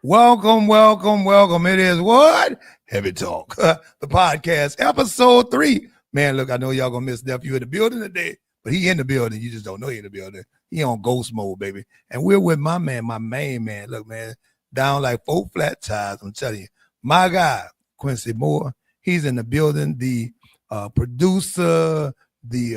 Welcome, welcome, welcome. It is what? Heavy Talk, the podcast, episode 3. Man, look, I know y'all gonna miss nephew in the building today, but he in the building. You just don't know he in the building. He on ghost mode, baby. And we're with my man, my main man. Look, man, down like 4 flat tires. I'm telling you, my guy, Quincy Moore. He's in the building. The producer, the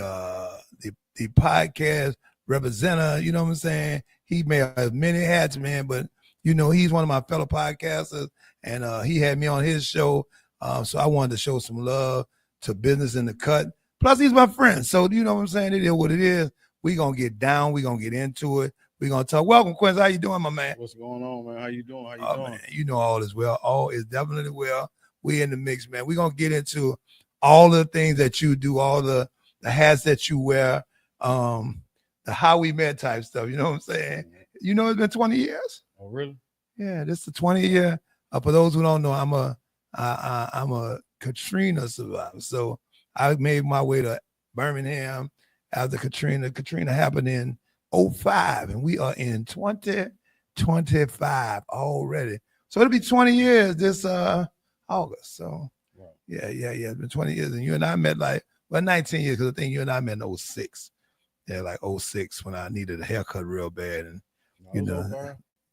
podcast representative. You know what I'm saying? He may have many hats, man, but he's one of my fellow podcasters, and he had me on his show. So I wanted to show some love to Business in the Cut. Plus, he's my friend. So, you know what I'm saying? It is what it is. We're going to get down. We're going to get into it. We're going to talk. Welcome, Quincy. How you doing, my man? What's going on, man? How you doing? How you doing? Man, you know all is well. All is definitely well. We in the mix, man. We're going to get into all the things that you do, all the hats that you wear, the how we met type stuff. You know what I'm saying? You know it's been 20 years. Oh, really? Yeah, this is the 20 year. For those who don't know, I'm a Katrina survivor. So I made my way to Birmingham after Katrina. Katrina happened in 2005, and we are in 2025 already. So it'll be 20 years this August. So yeah. It's been 20 years, and you and I met 19 years, because I think you and I met in 2006. Yeah, like 2006 when I needed a haircut real bad, and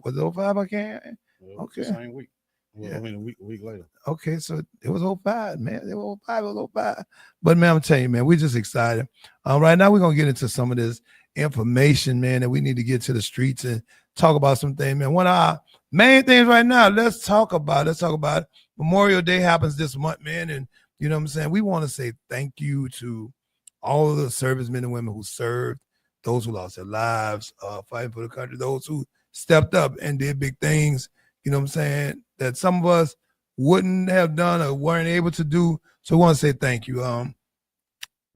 was it 05? I can't. Okay. Same week. Well, yeah. I mean, a week later. Okay, so it was 05, man. It was 05. But, man, I'm telling you, man, we're just excited. Right now, we're going to get into some of this information, man, that we need to get to the streets and talk about some things, man. One of our main things right now, let's talk about Memorial Day happens this month, man. And, you know what I'm saying? We want to say thank you to all of the servicemen and women who served, those who lost their lives fighting for the country, those who stepped up and did big things, you know what I'm saying, that some of us wouldn't have done or weren't able to do. So we want to say thank you.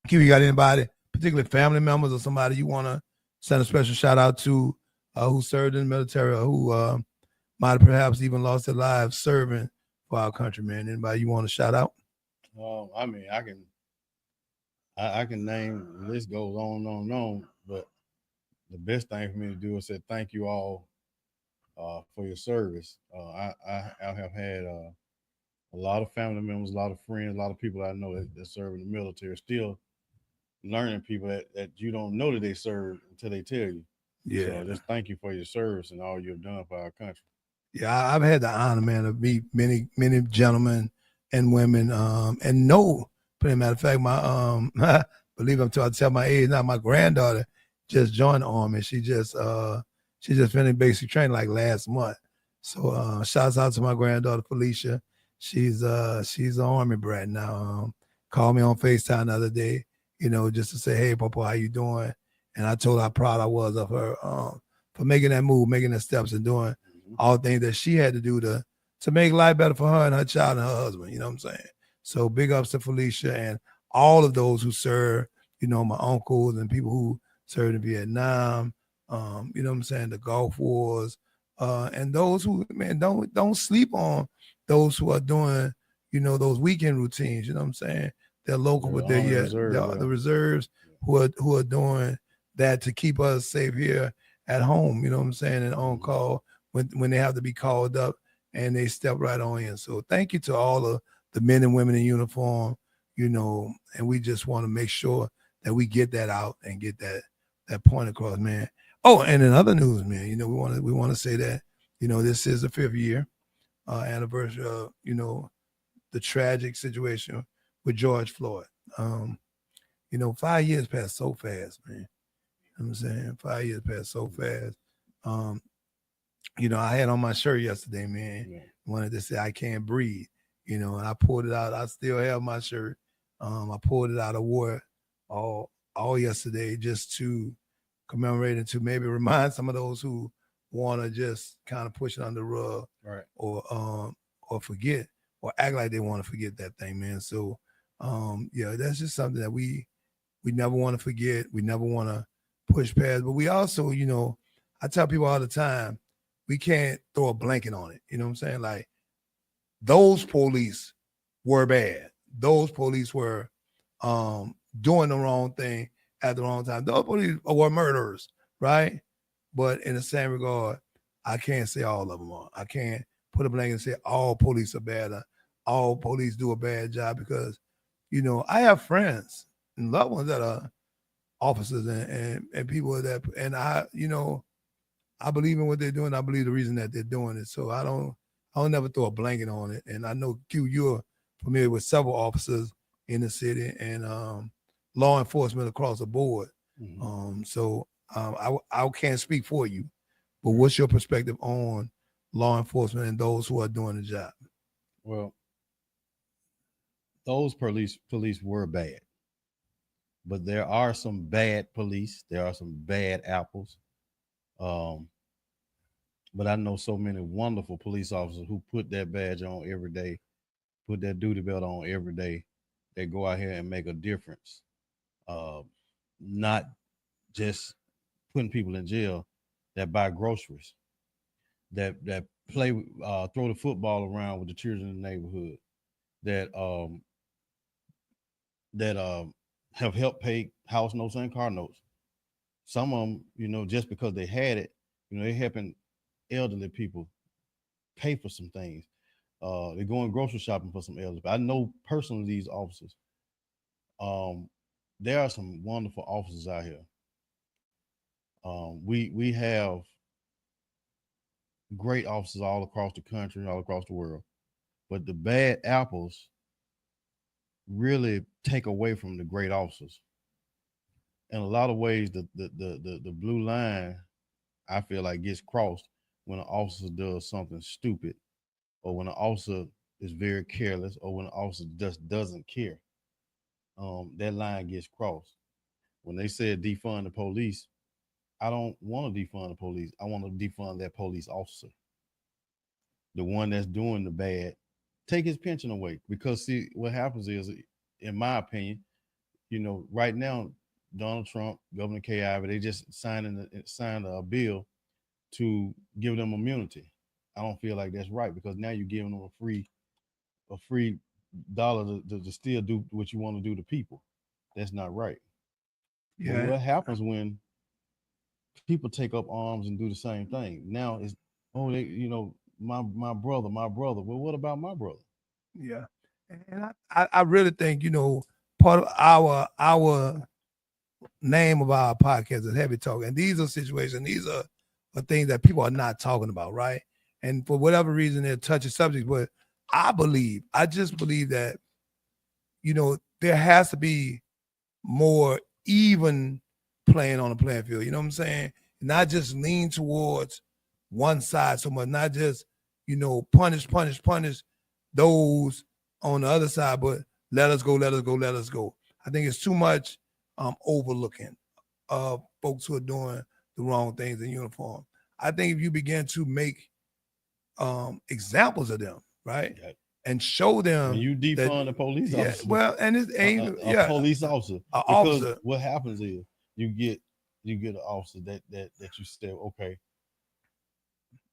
Q, you got anybody, particularly family members or somebody you want to send a special shout out to who served in the military or who might have perhaps even lost their lives serving for our country, man? Anybody you want to shout out? I mean, I can name, the list goes on and on, but the best thing for me to do is say thank you all for your service. I have had a lot of family members, a lot of friends, a lot of people I know that serve in the military, still learning people that you don't know that they serve until they tell you. Yeah. So just thank you for your service and all you've done for our country. Yeah, I've had the honor, man, to meet many, many gentlemen and women, and know, as a matter of fact, my believe I'm trying to tell my age now, my granddaughter just joined the Army. She just finished basic training like last month. So shouts out to my granddaughter Felicia. She's an Army brat now. Called me on FaceTime the other day, just to say, hey, Papa, how you doing? And I told her how proud I was of her for making that move, making the steps, and doing all the things that she had to do to make life better for her and her child and her husband. You know what I'm saying? So big ups to Felicia and all of those who serve, my uncles and people who served in Vietnam, you know what I'm saying, the Gulf Wars, and those who, man, don't sleep on those who are doing, those weekend routines, you know what I'm saying? They're local, but they're the reserves who are doing that to keep us safe here at home, you know what I'm saying, and on call when they have to be called up, and they step right on in. So thank you to all of the men and women in uniform, and we just want to make sure that we get that out and get that point across, man. Oh, and in other news, man, we want to say that, this is the 5th year anniversary of, the tragic situation with George Floyd. 5 years passed so fast, man. You know what I'm saying? 5 years passed so fast. I had on my shirt yesterday, man. Yeah. Wanted to say I can't breathe, and I pulled it out. I still have my shirt. I pulled it out. I wore it all yesterday just to commemorate and to maybe remind some of those who want to just kind of push it under the rug, right, or forget or act like they want to forget that thing, man. So that's just something that we never want to forget. We never want to push past, but we also, I tell people all the time, we can't throw a blanket on it. You know what I'm saying? Like, those police were bad. Those police were doing the wrong thing at the wrong time. Those police were murderers, right? But in the same regard, I can't say all of them are. I can't put a blanket and say all police are bad. Or all police do a bad job because, I have friends and loved ones that are officers and people that, and I believe in what they're doing. I believe the reason that they're doing it. So I don't never throw a blanket on it. And I know Q, you're familiar with several officers in the city and law enforcement across the board. I can't speak for you, but what's your perspective on law enforcement and those who are doing the job? Well, those police were bad, but there are some bad police. There are some bad apples. But I know so many wonderful police officers who put that badge on every day, put that duty belt on every day. They go out here and make a difference. Not just putting people in jail, that buy groceries, that play, throw the football around with the children in the neighborhood, that have helped pay house notes and car notes. Some of them, just because they had it, they're helping elderly people pay for some things. They're going grocery shopping for some elderly. I know personally these officers. There are some wonderful officers out here. We have great officers all across the country, all across the world, but the bad apples really take away from the great officers. In a lot of ways, the blue line, I feel like, gets crossed when an officer does something stupid, or when an officer is very careless, or when an officer just doesn't care. That line gets crossed. When they said defund the police, I don't want to defund the police. I want to defund that police officer, the one that's doing the bad. Take his pension away, because see what happens is, in my opinion, right now Donald Trump, Governor Kay Ivey, they just signed a bill to give them immunity. I don't feel like that's right, because now you're giving them a free dollar to still do what you want to do to people. That's not right. Yeah. But what happens when people take up arms and do the same thing? Now it's, my brother. Well, what about my brother? Yeah. And I really think, part of our name of our podcast is Heavy Talk. And these are situations, these are things that people are not talking about, right? And for whatever reason, they're touchy subjects. But I just believe that, there has to be more even playing on the playing field. You know what I'm saying? Not just lean towards one side so much, not just, punish those on the other side, but let us go. I think it's too much overlooking of folks who are doing the wrong things in uniform. I think if you begin to make examples of them, right, and show them, when you defund a police officer, well, and it's a police officer, because what happens is you get an officer that you say, okay,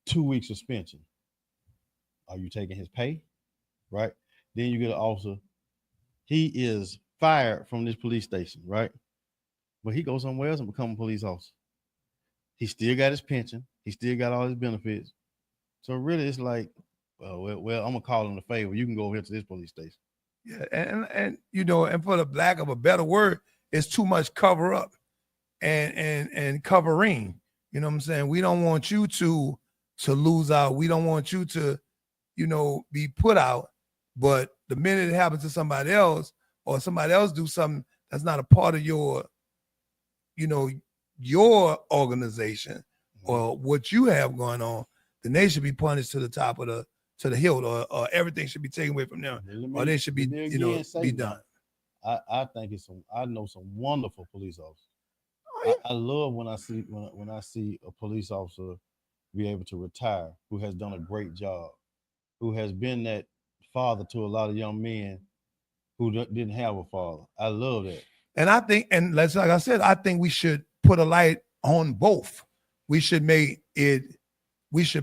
2 weeks suspension. Are you taking his pay? Right? Then you get an officer, he is fired from this police station, right? But he goes somewhere else and become a police officer. He still got his pension. He still got all his benefits. So really, it's like, well, I'm gonna call him a favor. You can go over here to this police station. Yeah, and and for the lack of a better word, it's too much cover up and covering. You know what I'm saying? We don't want you to lose out. We don't want you to, be put out. But the minute it happens to somebody else, or somebody else do something that's not a part of your, your organization or what you have going on, then they should be punished to the top of the hilt, or everything should be taken away from them, or they should be, be done. I think I know some wonderful police officers. Oh, yeah. I love when I see a police officer be able to retire, who has done a great job, who has been that father to a lot of young men who didn't have a father. I love that. And I think, and like I said, I think we should put a light on both. We should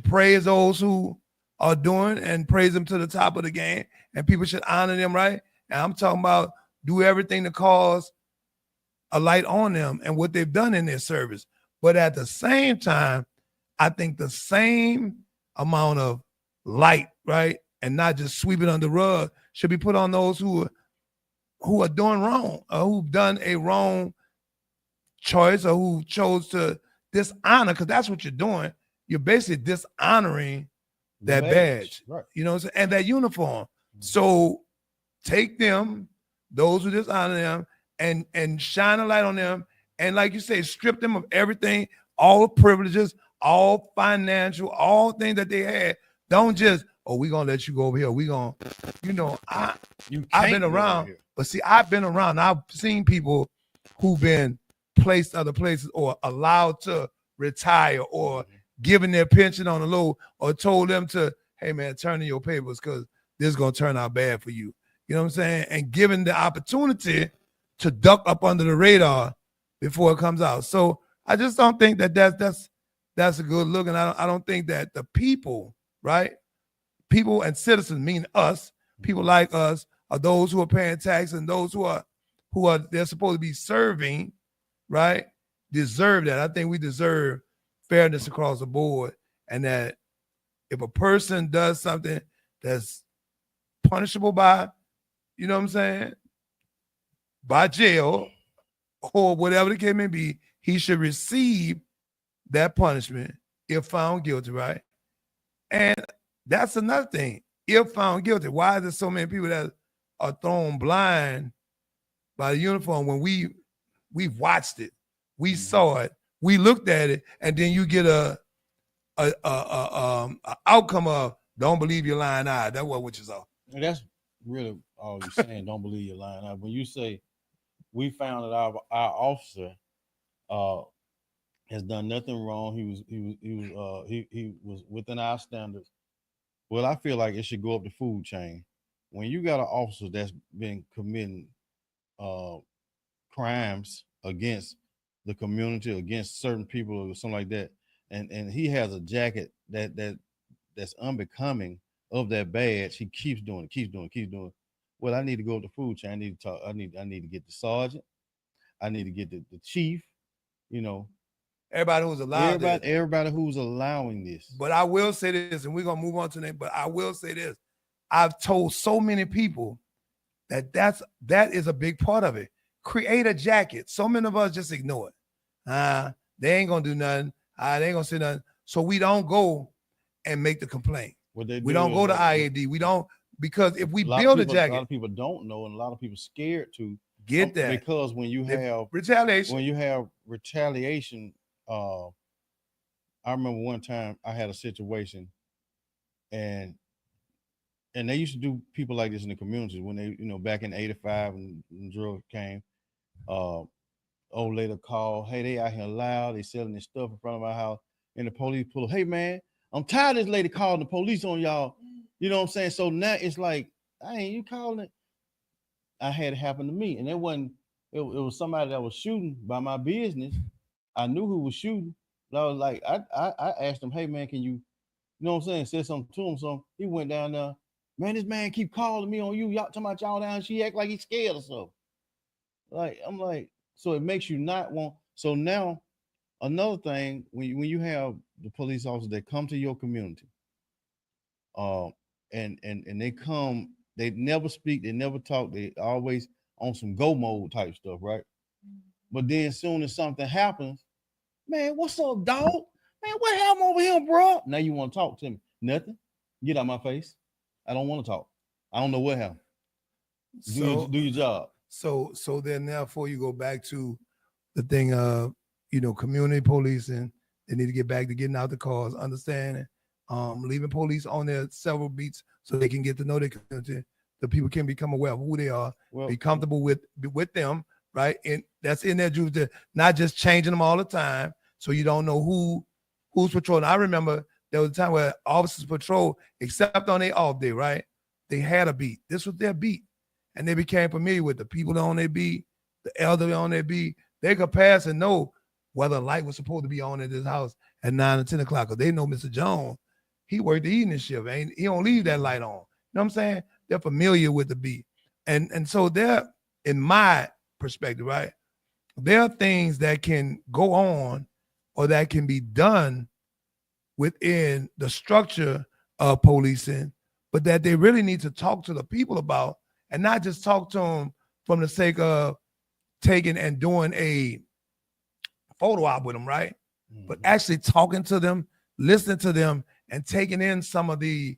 praise those who are doing and praise them to the top of the game, and people should honor them, right? And I'm talking about do everything to cause a light on them and what they've done in their service. But at the same time, I think the same amount of light, right, and not just sweep it under the rug, should be put on those who are doing wrong, or who've done a wrong choice, or who chose to dishonor, because that's what you're doing. You're basically dishonoring that badge, right? You know what I'm saying? And that uniform. So take them, those who dishonor them, and shine a light on them, and like you say, strip them of everything, all privileges, all financial, all things that they had. Don't just, oh, we're gonna let you go over here. We gonna, I've been around, but see, I've been around. I've seen people who've been placed other places, or allowed to retire, or given their pension on the low, or told them to, hey man, turn in your papers because this is gonna turn out bad for you. You know what I'm saying? And given the opportunity to duck up under the radar before it comes out. So I just don't think that that's a good look. And I don't think that the people, right? People and citizens, mean us, people like us, are those who are paying tax, and those who are they're supposed to be serving, right? Deserve that. I think we deserve fairness across the board, and that if a person does something that's punishable by, you know what I'm saying, by jail or whatever the case may be, he should receive that punishment if found guilty, right? And that's another thing. If found guilty, why is there so many people that are thrown blind by the uniform when we've watched it, we saw it, we looked at it, and then you get a outcome of don't believe your lying eye. That's what you saw. And that's really all you're saying. Don't believe your lying eye. When you say we found that our officer has done nothing wrong, he was within our standards. Well, I feel like it should go up the food chain. When you got an officer that's been committing crimes against the community, against certain people, or something like that, and he has a jacket that's unbecoming of that badge, he keeps doing it. Well, I need to go to the food chain. I need to talk. I need to get the sergeant. I need to get the chief. Everybody who's allowed everybody who's allowing this. But I will say this, and we're gonna move on to that. But I will say this: I've told so many people that is a big part of it. Create a jacket. So many of us just ignore it. They ain't gonna do nothing. They ain't gonna say nothing. So we don't go and make the complaint. We don't go to IAD. We don't, because if we build a jacket, a lot of people don't know, and a lot of people scared to get that, because when you have retaliation, I remember one time I had a situation, and they used to do people like this in the communities when they, back in '85 when drugs came. Old lady called, hey, they out here loud, they selling this stuff in front of my house, and the police pull up, hey man, I'm tired of this lady calling the police on y'all. You know what I'm saying? So now it's like, hey, you calling it? I had it happen to me, and it was somebody that was shooting by my business. I knew who was shooting. I was like, I asked him, hey man, can you know what I'm saying? Said something to him. So he went down there. Man, this man keep calling me on you. Y'all talking about y'all down. She act like he's scared or something. Like, I'm like, so it makes you not want. So now another thing, when you have the police officers that come to your community, and they come, they never speak, they never talk, they always on some go mode type stuff, right? But then as soon as something happens, man, what's up, dog? Man, what happened over here, bro? Now you want to talk to me? Nothing. Get out my face. I don't want to talk. I don't know what happened. Do your job. So then therefore you go back to the thing of, community policing. They need to get back to getting out the cars, understanding, leaving police on their several beats so they can get to know their community. The people can become aware of who they are, be comfortable with them, right? And that's in their jurisdiction, not just changing them all the time. So you don't know who's patrolling. I remember there was a time where officers patrol, except on their off day, right? They had a beat. This was their beat. And they became familiar with the people on their beat, the elderly on their beat. They could pass and know whether a light was supposed to be on at this house at 9 or 10 o'clock. Because they know Mr. Jones, he worked the evening shift. He don't leave that light on. You know what I'm saying? They're familiar with the beat. And so they're, in my perspective, right? There are things that can go on or that can be done within the structure of policing, but that they really need to talk to the people about, and not just talk to them from the sake of taking and doing a photo op with them, right? But actually talking to them, listening to them, and taking in some of the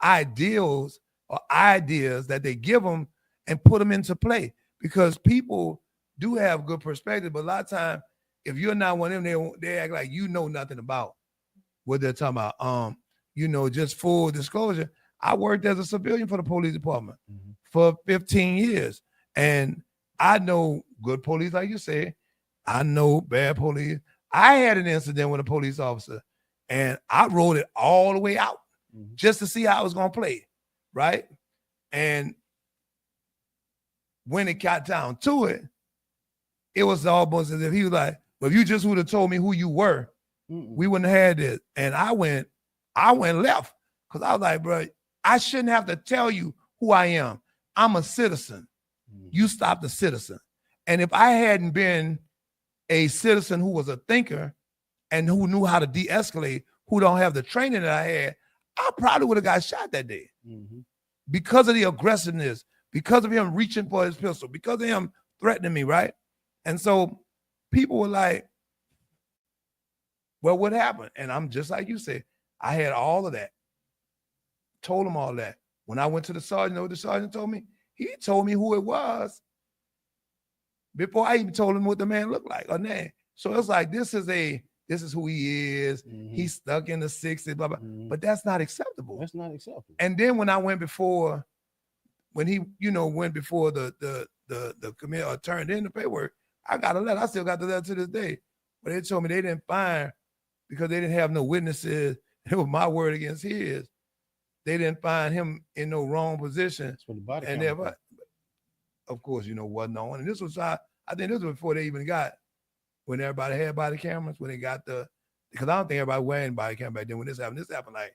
ideals or ideas that they give them and put them into play. Because people do have good perspective, but a lot of times, if you're not one of them, they act like you know nothing about what they're talking about. Just full disclosure, I worked as a civilian for the police department for 15 years. And I know good police, like you said. I know bad police. I had an incident with a police officer, and I wrote it all the way out just to see how I was going to play, right? And when it got down to it, it was almost as if he was like, well, if you just would have told me who you were, we wouldn't have had this. And I went left because I was like, bro, I shouldn't have to tell you who I am. I'm a citizen. You stopped a citizen. And if I hadn't been a citizen who was a thinker and who knew how to de-escalate, who don't have the training that I had, I probably would have got shot that day because of the aggressiveness, because of him reaching for his pistol, because of him threatening me, right? And so people were like, well, what happened? And I'm just like you said, I had all of that. Told him all that. When I went to the sergeant, you know what the sergeant told me? He told me who it was before I even told him what the man looked like or name. So it's like, this is who he is. He's stuck in the 60s, blah, blah. But that's not acceptable. That's not acceptable. And then when I went before, when he, went before the committee or turned in the paperwork, I got a letter. I still got the letter to this day. But they told me they didn't find, because they didn't have no witnesses. It was my word against his. They didn't find him in no wrong position. That's what the body and camera. Of course, wasn't no one. And this was, I think this was before they even got, when everybody had body cameras, when they got because I don't think everybody wearing body camera back then when this happened. This happened like,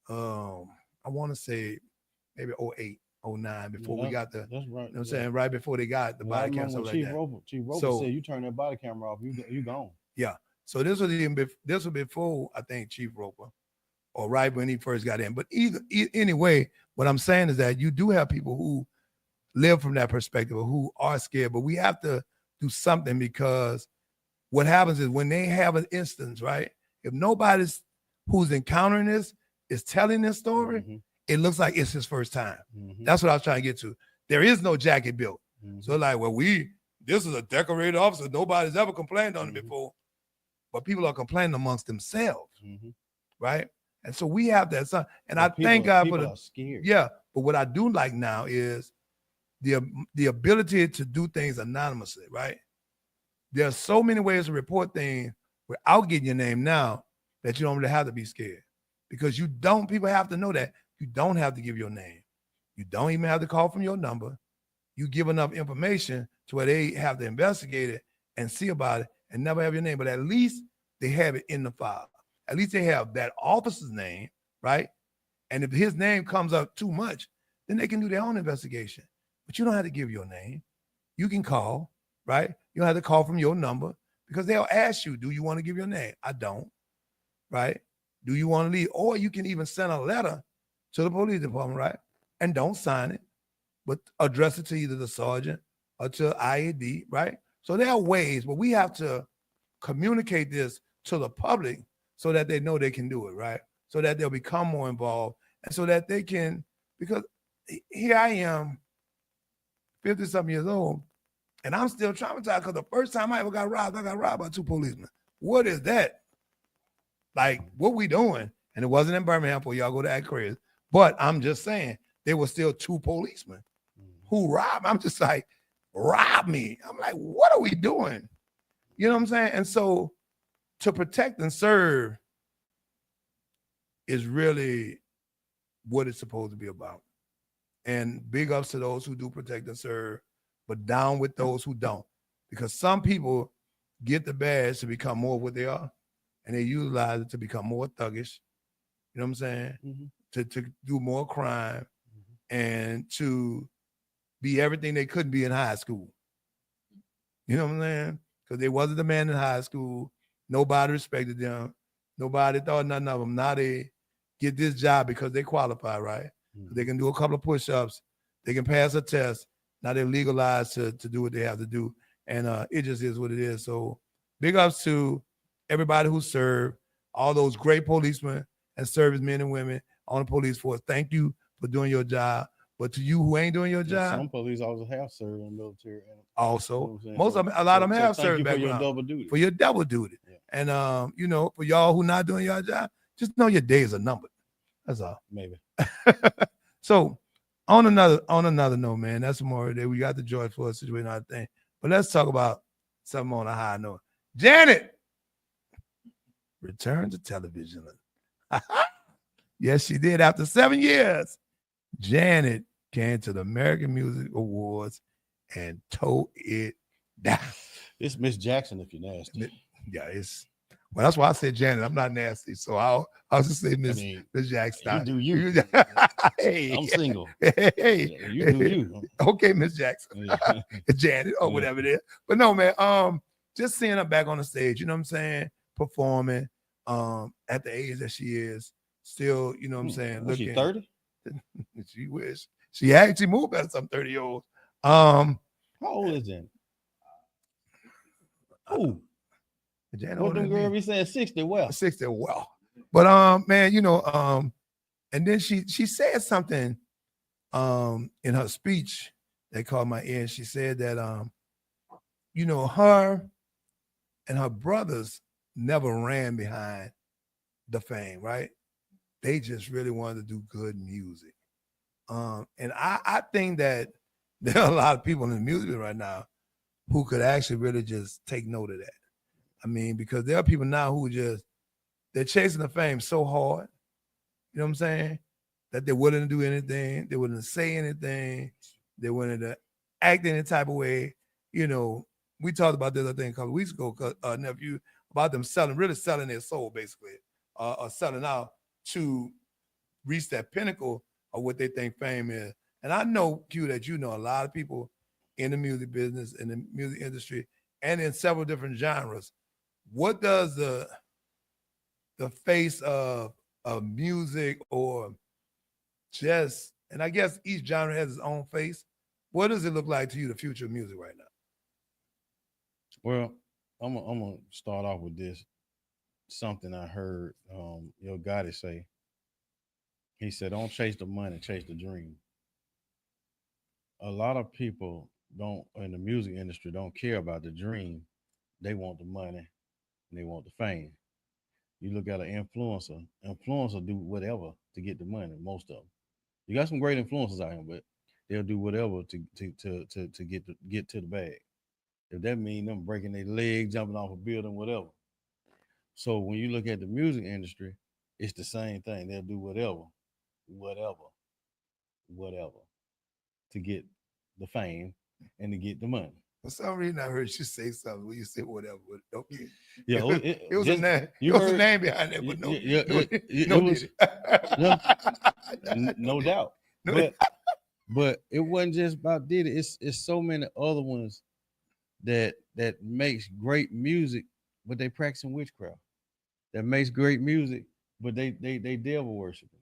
I want to say maybe 08, 09, before we got the, that's right. You know what I'm saying? Right before they got the body camera, stuff like that. Chief Roper said, you turn that body camera off, you gone. Yeah. So this was before, I think, Chief Roper, or right when he first got in. But anyway, what I'm saying is that you do have people who live from that perspective, who are scared, but we have to do something, because what happens is when they have an instance, right? If nobody's who's encountering this is telling this story, it looks like it's his first time. That's what I was trying to get to. There is no jacket built. So like, well, this is a decorated officer. Nobody's ever complained on it before. But people are complaining amongst themselves, right? And so we have that. And I thank God for the scared. Yeah. But what I do like now is the ability to do things anonymously, right? There are so many ways to report things without getting your name now that you don't really have to be scared, because people have to know that you don't have to give your name. You don't even have to call from your number. You give enough information to where they have to investigate it and see about it and never have your name, but at least they have it in the file. At least they have that officer's name, right? And if his name comes up too much, then they can do their own investigation. But you don't have to give your name. You can call, right? You don't have to call from your number, because they'll ask you, do you want to give your name? I don't, right? Do you want to leave? Or you can even send a letter to the police department, right? And don't sign it, but address it to either the sergeant or to IAD, right? So there are ways, but we have to communicate this to the public so that they know they can do it, right? So that they'll become more involved, and so that they can, because here I am, 50-something years old, and I'm still traumatized, because the first time I ever got robbed, I got robbed by 2 policemen. What is that? Like, what we doing? And it wasn't in Birmingham for y'all go to act crazy. But I'm just saying, there were still 2 policemen who robbed. I'm just like, rob me. I'm like, what are we doing? You know what I'm saying? And so to protect and serve is really what it's supposed to be about. And big ups to those who do protect and serve, but down with those who don't. Because some people get the badge to become more of what they are, and they utilize it to become more thuggish. You know what I'm saying? To do more crime and to be everything they couldn't be in high school. You know what I'm saying? Because they wasn't the man in high school. Nobody respected them. Nobody thought nothing of them. Now they get this job because they qualify, right? They can do a couple of push-ups. They can pass a test. Now they're legalized to do what they have to do. And it just is what it is. So big ups to everybody who served, all those great policemen and servicemen and women on the police force. Thank you for doing your job. But to you who ain't doing your job, some police officers have served in the military. Also, most of them, a lot of them have service background. For your double duty. For your double duty. Yeah. And you know, for y'all who not doing your job, just know your days are numbered. That's all. Maybe. So on another note, man, that's more day. We got the George Floyd situation, other thing. But let's talk about something on a high note. Janet returned to television. Yes, she did. After 7 years, Janet came to the American Music Awards and tore it down. It's Miss Jackson if you're nasty. Yeah, well, that's why I said Janet. I'm not nasty, so I'll just say Miss Jackson. You do you. Hey, I'm single. Hey, you do you. Okay, Miss Jackson, Janet, or whatever it is. But no, man. Just seeing her back on the stage, you know what I'm saying, performing. At the age that she is, still, you know what I'm saying. Looking. She 30? She wish. She actually moved better some 30-year-olds. How old is Janet? Oh. What them girl be saying 60 well. 60 well. But man, you know, and then she said something in her speech that caught my ear. She said that you know, her and her brothers never ran behind the fame, right? They just really wanted to do good music. And I think that there are a lot of people in the music right now who could actually really just take note of that. I mean, because there are people now who they're chasing the fame so hard, you know what I'm saying, that they're willing to do anything, they're willing to say anything, they're willing to act any type of way. You know, we talked about this, I think, a couple of weeks ago, nephew, about them really selling their soul, basically, or selling out to reach that pinnacle of what they think fame is. And I know, Q, that you know a lot of people in the music business, in the music industry, and in several different genres. What does the face of music, or just, and I guess each genre has its own face, what does it look like to you, the future of music right now? Well, I'm gonna start off with this. Something I heard Yo Gotti say. He said, "Don't chase the money, chase the dream." A lot of people in the music industry don't care about the dream. They want the money and they want the fame. You look at an influencer do whatever to get the money. Most of them. You got some great influencers out here, but they'll do whatever to get to the bag. If that means them breaking their leg, jumping off a building, whatever. So when you look at the music industry, it's the same thing. They'll do whatever to get the fame and to get the money. For some reason, I heard you say something when you said whatever. Okay. Yeah, it was a name. It was a name behind it, but no doubt. But it wasn't just about Diddy. It's so many other ones that makes great music, but they practicing witchcraft. That makes great music, but they devil worshiping.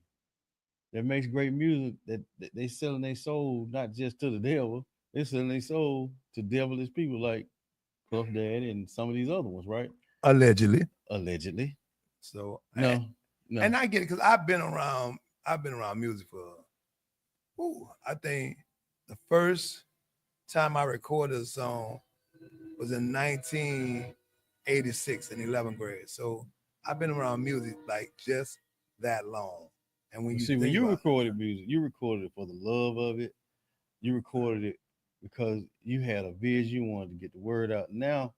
That makes great music that they selling their soul not just to the devil. They're selling their soul to devilish people like Puff Daddy and some of these other ones, right? Allegedly. So no. And I get it, because I've been around music for I think the first time I recorded a song was in 1986 in 11th grade. So I've been around music like just that long. And when you recorded music, you recorded it for the love of it. You recorded it because you had a vision, you wanted to get the word out. Now,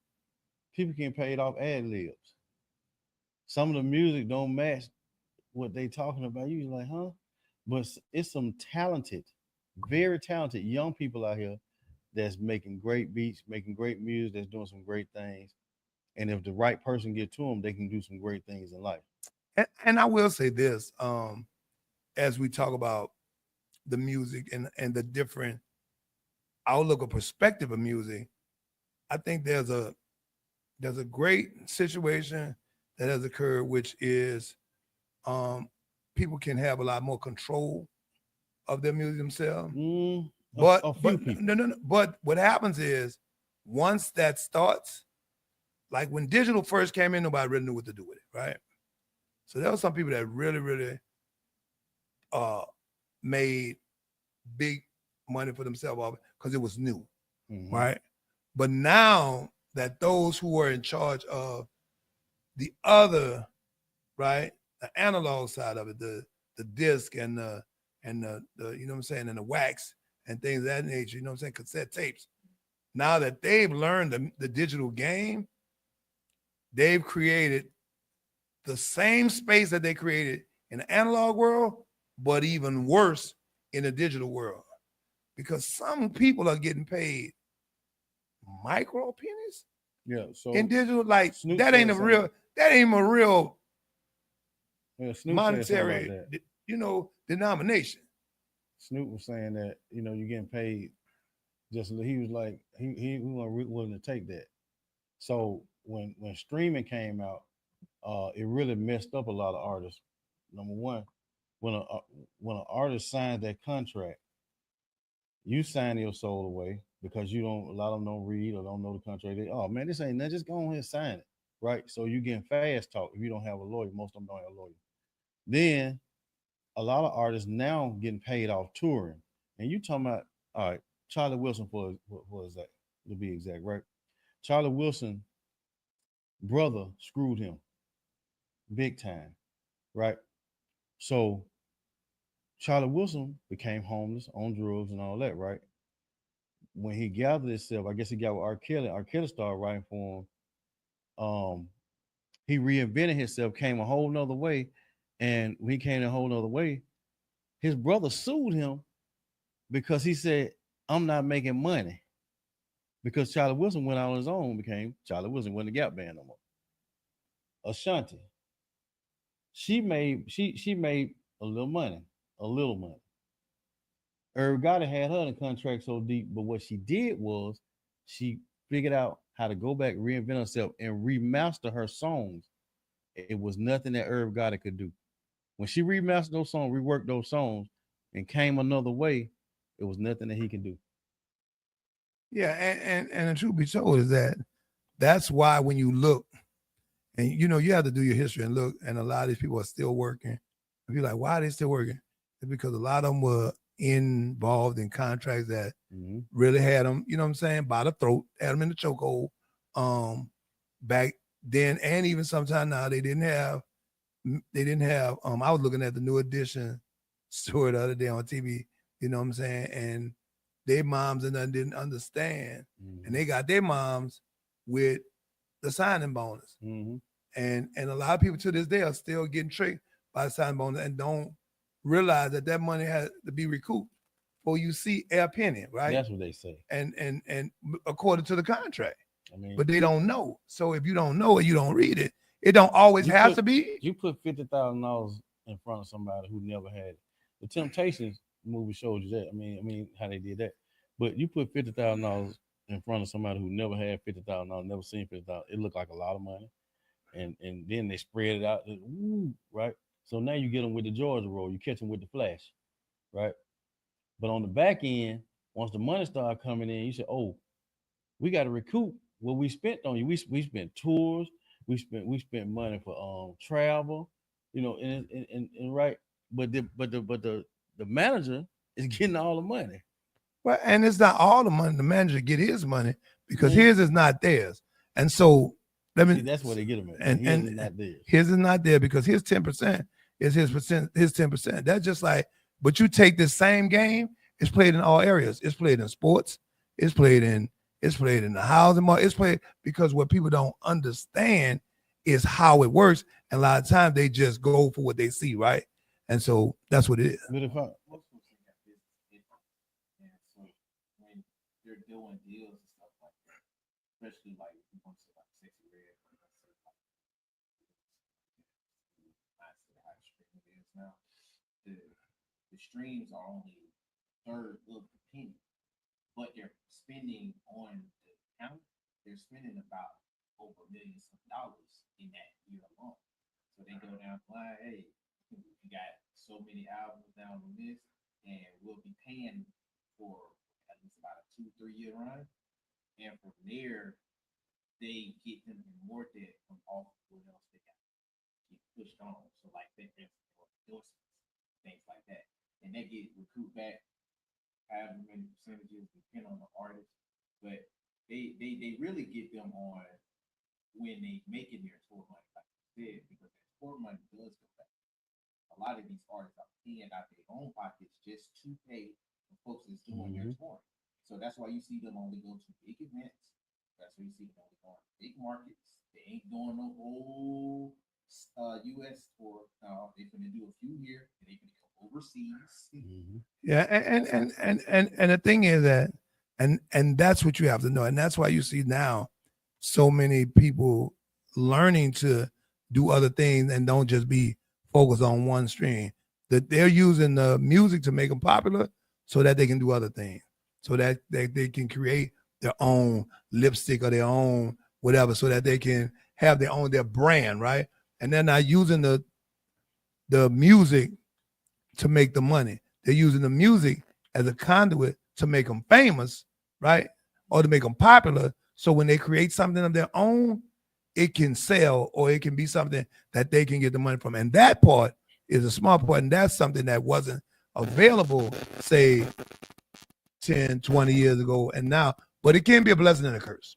people can pay it off ad libs. Some of the music don't match what they talking about. You're like, huh? But it's some talented, very talented young people out here that's making great beats, making great music, that's doing some great things. And if the right person get to them, they can do some great things in life. And I will say this, as we talk about the music and the different outlook or perspective of music, I think there's a great situation that has occurred, which is um, people can have a lot more control of their music themselves. A few people. No. But what happens is once that starts, like when digital first came in, nobody really knew what to do with it, right? So there were some people that really uh made big money for themselves off because it was new, right? But now that those who were in charge of the other, right, the analog side of it, the disc and the you know what I'm saying, and the wax and things of that nature, you know what I'm saying, cassette tapes. Now that they've learned the digital game, they've created the same space that they created in the analog world, but even worse in the digital world. Because some people are getting paid micro pennies Yeah. So in digital. Like Snoop that ain't said a real, that ain't a real yeah, Snoop said something about monetary, that. you know, denomination. Snoop was saying that you're getting paid. Just he was like he wasn't willing to take that. So when streaming came out, it really messed up a lot of artists. Number one, when an artist signs that contract, you sign your soul away because you don't. A lot of them don't read or don't know the contract. They, oh man, this ain't nothing. Just go ahead and sign it, right? So you getting fast talk. If you don't have a lawyer, most of them don't have a lawyer. Then a lot of artists now getting paid off touring, and you talking about all right, Charlie Wilson for what is that to be exact, right? Charlie Wilson brother screwed him big time, right? So Charlie Wilson became homeless, on drugs, and all that, right? When he gathered himself, I guess he got with R. Kelly. R. Kelly started writing for him. He reinvented himself, came a whole nother way, and when he came a whole nother way, his brother sued him because he said, "I'm not making money." Because Charlie Wilson went out on his own, became Charlie Wilson, wasn't the Gap Band no more. Ashanti, she made a little money. Irv Gotti had her in a contract so deep, but what she did was she figured out how to go back, reinvent herself, and remaster her songs. It was nothing that Irv Gotti could do. When she remastered those songs, reworked those songs, and came another way, it was nothing that he could do. Yeah, and the truth be told is that that's why when you look and you know you have to do your history and look, and a lot of these people are still working. If you're like, why are they still working? It's because a lot of them were involved in contracts that Mm-hmm. really had them, you know what I'm saying, by the throat, had them in the chokehold. Back then, and even sometime now, they didn't have. I was looking at the New Edition story the other day on TV. You know what I'm saying, and their moms and them didn't understand, and Mm-hmm. they got their moms with the signing bonus. Mm-hmm. And a lot of people to this day are still getting tricked by the signing bonus and don't realize that that money has to be recouped before you see a penny, right? That's what they say. And according to the contract, I mean, but they don't know. So if you don't know it, you don't read it. It don't always you have put to be. you put $50,000 in front of somebody who never had it. The Temptations movie showed you that. I mean how they did that. But you put $50,000 in front of somebody who never had $50,000, never seen 50,000. It looked like a lot of money, and then they spread it out. Ooh, right. So now you get them with the Georgia roll. You catch them with the flash, right? But on the back end, once the money start coming in, you say, "Oh, we got to recoup what we spent on you. We spent tours, we spent money for travel, and right. But the manager is getting all the money. Well, and it's not all the money. The manager get his money because Man, his is not theirs. And so let see, me that's where they get them at. and His is and not theirs. his is not there because his 10% is his 10%. That's just like, but you take this same game, it's played in all areas. It's played in sports, it's played in the housing market, it's played because what people don't understand is how it works. And a lot of times they just go for what they see, right? And so that's what it is. But if I, Most folks think that business is different. And so when you're doing deals and stuff like that, especially like if you want to say like Sexy Red, or let's say like not say how streaming is now, the the streams are only a third of the penny, but they're spending on the account, they're spending about over millions of dollars in that year alone. line, hey, you got so many albums down on this, and we'll be paying for at least about a 2-3 year run. And from there, they get them in more debt from off what else they got get pushed on. So like there's endorsements, things like that. And they get recouped back however many percentages depend on the artist. But they really get them on when they making their tour money, like you said, because that tour money does go back. A lot of these artists are paying out their own pockets just to pay the folks that's doing their touring. So that's why you see them only go to big events. That's why you see them only going to big markets. They ain't doing no whole U.S. tour. They're gonna do a few here, and they can go overseas. Yeah, and the thing is that, and that's what you have to know, and that's why you see now so many people learning to do other things and don't just be focused on one stream. That they're using the music to make them popular, so that they can do other things, so that they can create their own lipstick or their own whatever, so that they can have their brand, right? And they're not using the music to make the money. They're using the music as a conduit to make them famous, right? Or to make them popular. So when they create something of their own, it can sell, or it can be something that they can get the money from. And that part is a smart part. And that's something that wasn't available, say, 10, 20 years ago and now. But it can be a blessing and a curse.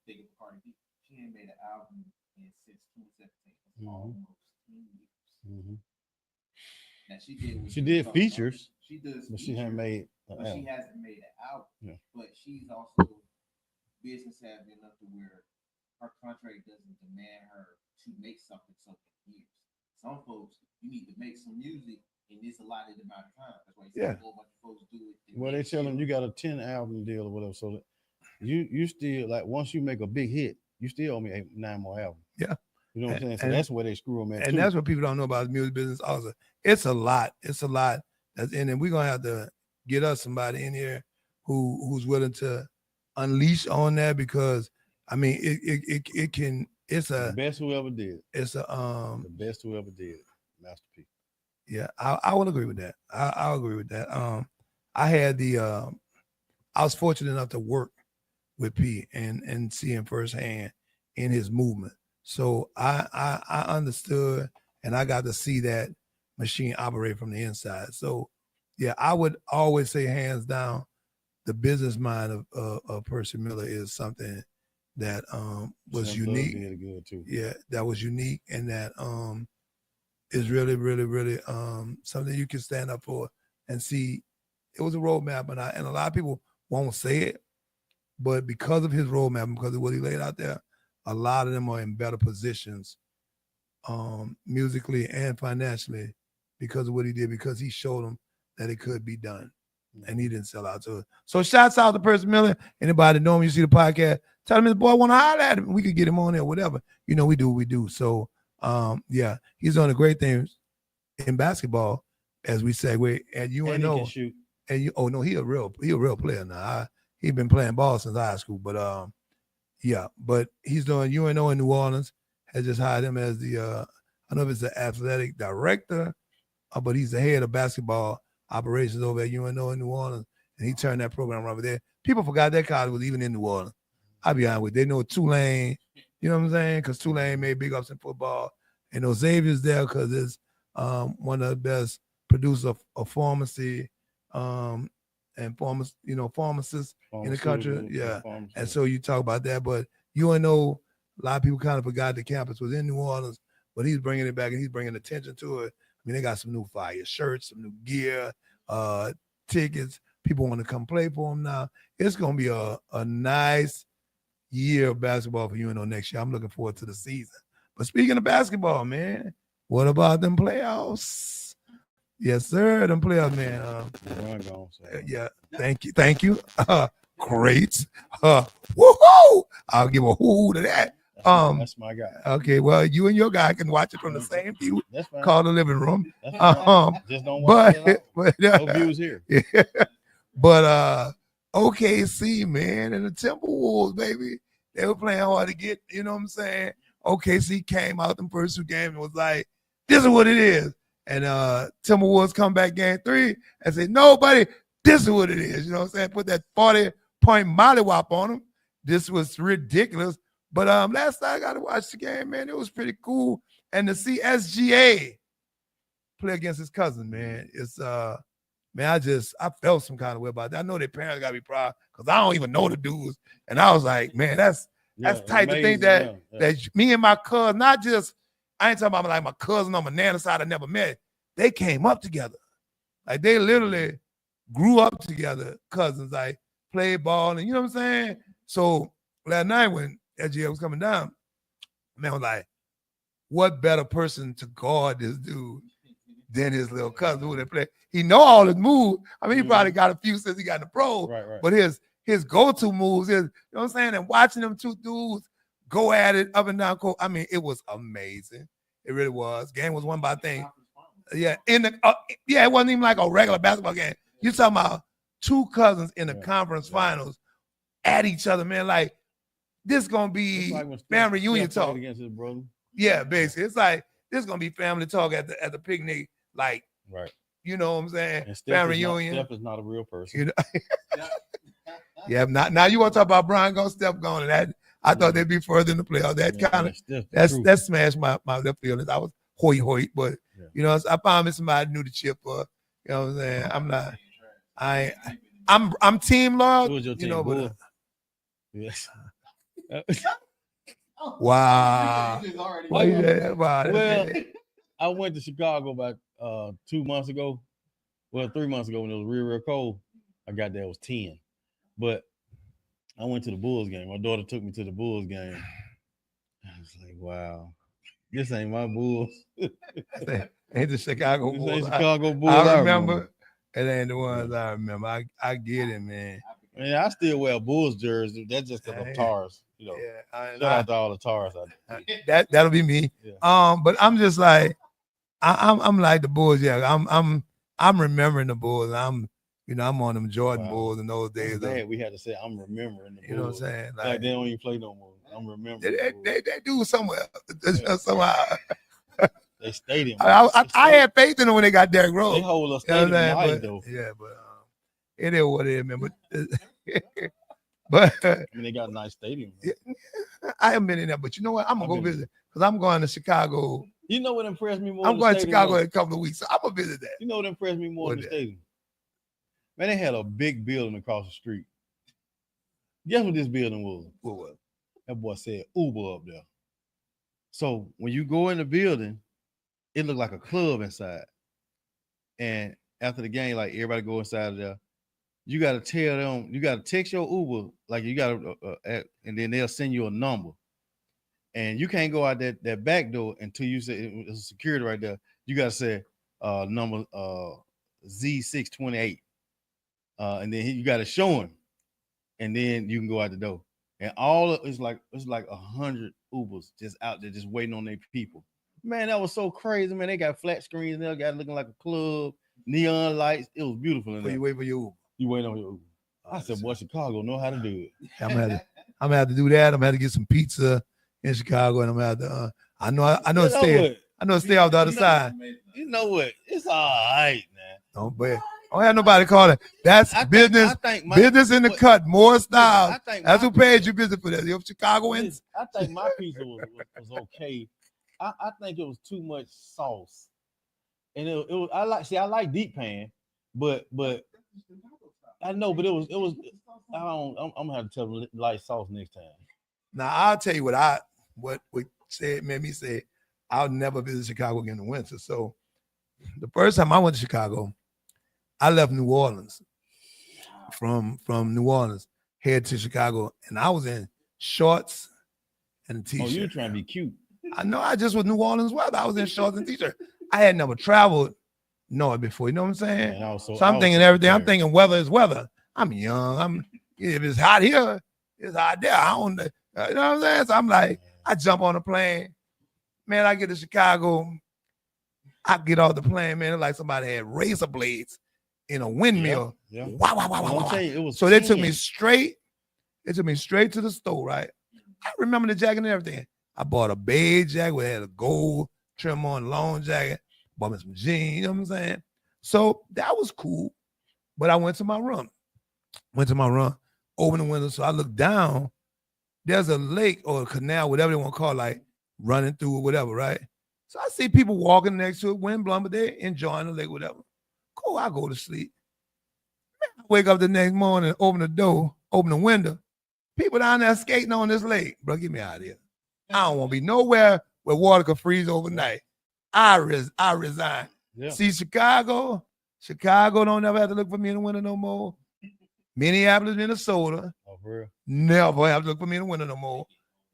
Think of Cardi B. She ain't made an album since 2017. Almost 10 years. Now she did features. She does, but she hasn't made. But she hasn't made an album. Yeah. But she's also business savvy enough to where her contract doesn't demand her to make something years. Some folks, you need to make some music in this allotted amount of time. That's why you see a whole bunch of folks do it. Well, they tell them you got a 10 album deal or whatever. So that you still, like, once you make a big hit, you still owe me 9 more albums. Yeah. You know what I'm saying? So that's where they screw them at. And that's what people don't know about the music business also. It's a lot. It's a lot that's in it. We're gonna have to get us somebody in here who's willing to unleash on that, because I mean it can, it's the best who ever did. It's a the best who ever did. Master P. Yeah, I will agree with that. I'll agree with that. I had I was fortunate enough to work with P and see him firsthand in his movement. So I understood, and I got to see that machine operate from the inside. So yeah, I would always say hands down, the business mind of Percy Miller is something that was unique. Good too. Yeah, that was unique, and that is really, really, really something you can stand up for and see. It was a roadmap, and a lot of people won't say it, but because of his roadmap and because of what he laid out there, a lot of them are in better positions musically and financially because of what he did, because he showed them that it could be done, and he didn't sell out to it. So shouts out to Percy Miller. Anybody know him, you see the podcast, tell him his boy want to holler at him. We could get him on there, whatever. You know, we do what we do. So yeah, he's doing a great things in basketball, as we segue. And UNO, and you, oh no, he a real player now. He's been playing ball since high school, but yeah, but he's doing UNO in New Orleans. Has just hired him as the I don't know if it's the athletic director, but he's the head of basketball operations over at UNO in New Orleans, and he turned that program over there. People forgot that college was even in New Orleans. I'll be honest with you. They know Tulane, you know what I'm saying? Because Tulane made big ups in football. And know Xavier's there because it's one of the best producers of pharmacy and pharmacists in the country. Yeah. And so you talk about that, but UNO, a lot of people kind of forgot the campus was in New Orleans, but he's bringing it back and he's bringing attention to it. I mean, they got some new fire shirts, some new gear, tickets. People want to come play for them now. It's going to be a nice year of basketball for UNO next year. I'm looking forward to the season. But speaking of basketball, man, what about them playoffs? Yes, sir, them playoffs, man. Yeah, thank you. Great. Woohoo! I'll give a hoo to that. That's my guy. Okay, well, you and your guy can watch it from the same view called the living room. Just don't watch it. No views here. Yeah. But OKC, man, and the Timberwolves, baby, they were playing hard to get, you know what I'm saying? OKC came out the first 2 games and was like, this is what it is. And Timberwolves come back game 3 and say, nobody, this is what it is. You know what I'm saying? Put that 40-point mollywop on them. This was ridiculous. But last night I got to watch the game, man. It was pretty cool. And to see SGA play against his cousin, man, it's man, I felt some kind of way about that. I know their parents gotta be proud because I don't even know the dudes. And I was like, man, that's tight to think that me and my cousin, not just, I ain't talking about like my cousin on my nana side I never met. They came up together. Like they literally grew up together, cousins, like played ball, and you know what I'm saying? So last night when SGA was coming down, man was like, what better person to guard this dude than his little cousin who they play? He know all his moves. I mean, he probably got a few since he got in the pro, Right. but his go-to moves is, you know what I'm saying? And watching them 2 dudes go at it up and down court, I mean, it was amazing. It really was. Game was won by, I think, yeah, it wasn't even like a regular basketball game. You're talking about 2 cousins in the conference finals at each other, man. Like, this gonna be family reunion talk against his brother. Yeah, basically, it's like this gonna be family talk at the picnic, like, right. You know what I'm saying? And Family reunion. Steph is not a real person. You know? Yeah, now you want to talk about Brian going, Steph going, and that I thought they'd be further in the playoffs. That kind of that smashed my left feelings. I was hoy, but you know, I found me somebody new to chip for. You know what I'm saying? I'm not. I'm team loyal. Who was your you team? know, but Yes. wow. Well, I went to Chicago about 2 months ago. Well, 3 months ago when it was real cold. I got there, it was 10. But I went to the Bulls game. My daughter took me to the Bulls game. I was like, wow, this ain't my Bulls. Ain't the Chicago Bulls. This ain't Chicago Bulls. I remember. It ain't the ones I remember. I get it, man. Man, I still wear Bulls jersey. That's just because of Tars. You know, shout out to all the Tars. That'll be me. Yeah. But I'm just like, I'm like the Bulls. Yeah, I'm remembering the Bulls. I'm on them Jordan Bulls in those days. We had to say I'm remembering the Bulls. You know what I'm saying? Like they don't even play no more. I'm remembering. They do somewhere somehow. They stadium. I had faith in them when they got Derrick Rose. They hold us stadium night, though. Yeah, but it is what it is, man. But I mean, they got a nice stadium. Yeah, I haven't been in there, but you know what? I'm gonna go visit because I'm going to Chicago. You know what impressed me more? I'm going to Chicago in a couple of weeks, so I'm gonna visit that. You know what impressed me more than the stadium? Man, they had a big building across the street. Guess what this building was? What was? That boy said Uber up there. So when you go in the building, it looked like a club inside. And after the game, like everybody go inside of there, you got to tell them, you got to text your Uber, like you got to, and then they'll send you a number. And you can't go out that back door until you say it's security right there. You got to say number Z628. And then you got to show him. And then you can go out the door. And it's like 100 Ubers just out there just waiting on their people. Man, that was so crazy, man. They got flat screens there, got looking like a club, neon lights. It was beautiful in there. You wait for your Uber. You wait on your Uber. I said, boy, Chicago know how to do it. I'm gonna have to do that. I'm gonna have to get some pizza in Chicago, and I'm gonna have to. I know stay off the other side. You know what? It's all right, man. I don't have nobody calling. That's business. Business in the cut. More style. That's who pays you business for that. You're Chicagoans. I think my pizza was okay. I think it was too much sauce, and it was. I like deep pan, but I know, but it was. I'm gonna have to tell them light sauce next time. Now I'll tell you what made me say I'll never visit Chicago again in the winter. So the first time I went to Chicago, I left New Orleans from New Orleans, head to Chicago, and I was in shorts and a t-shirt. Oh, you were trying to be cute. I know. I just was New Orleans weather. I was in shorts and t-shirt. I had never traveled north before. You know what I'm saying? Man, so I'm thinking everything. I'm thinking weather is weather. I'm young. If it's hot here, it's hot there. I don't. You know what I'm saying? So I'm like, I jump on a plane. Man, I get to Chicago. I get off the plane, man. It's like somebody had razor blades in a windmill. Yeah. Wow. So they took me straight. They took me straight to the store, right? I remember the jacket and everything. I bought a beige jacket that had a gold trim on, long jacket. Bought me some jeans, you know what I'm saying? So that was cool. But I went to my room. Opened the window. So I looked down. There's a lake or a canal, whatever they want to call it, like running through or whatever, right? So I see people walking next to it, wind blowing, but they're enjoying the lake, whatever. Cool, I go to sleep. I wake up the next morning, open the door, open the window. People down there skating on this lake. Bro, get me out of here. I don't want to be nowhere where water could freeze overnight. I resign. Yeah. See, Chicago don't never have to look for me in the winter no more. Minneapolis, Minnesota, Oh, for real? never have to look for me in the winter no more.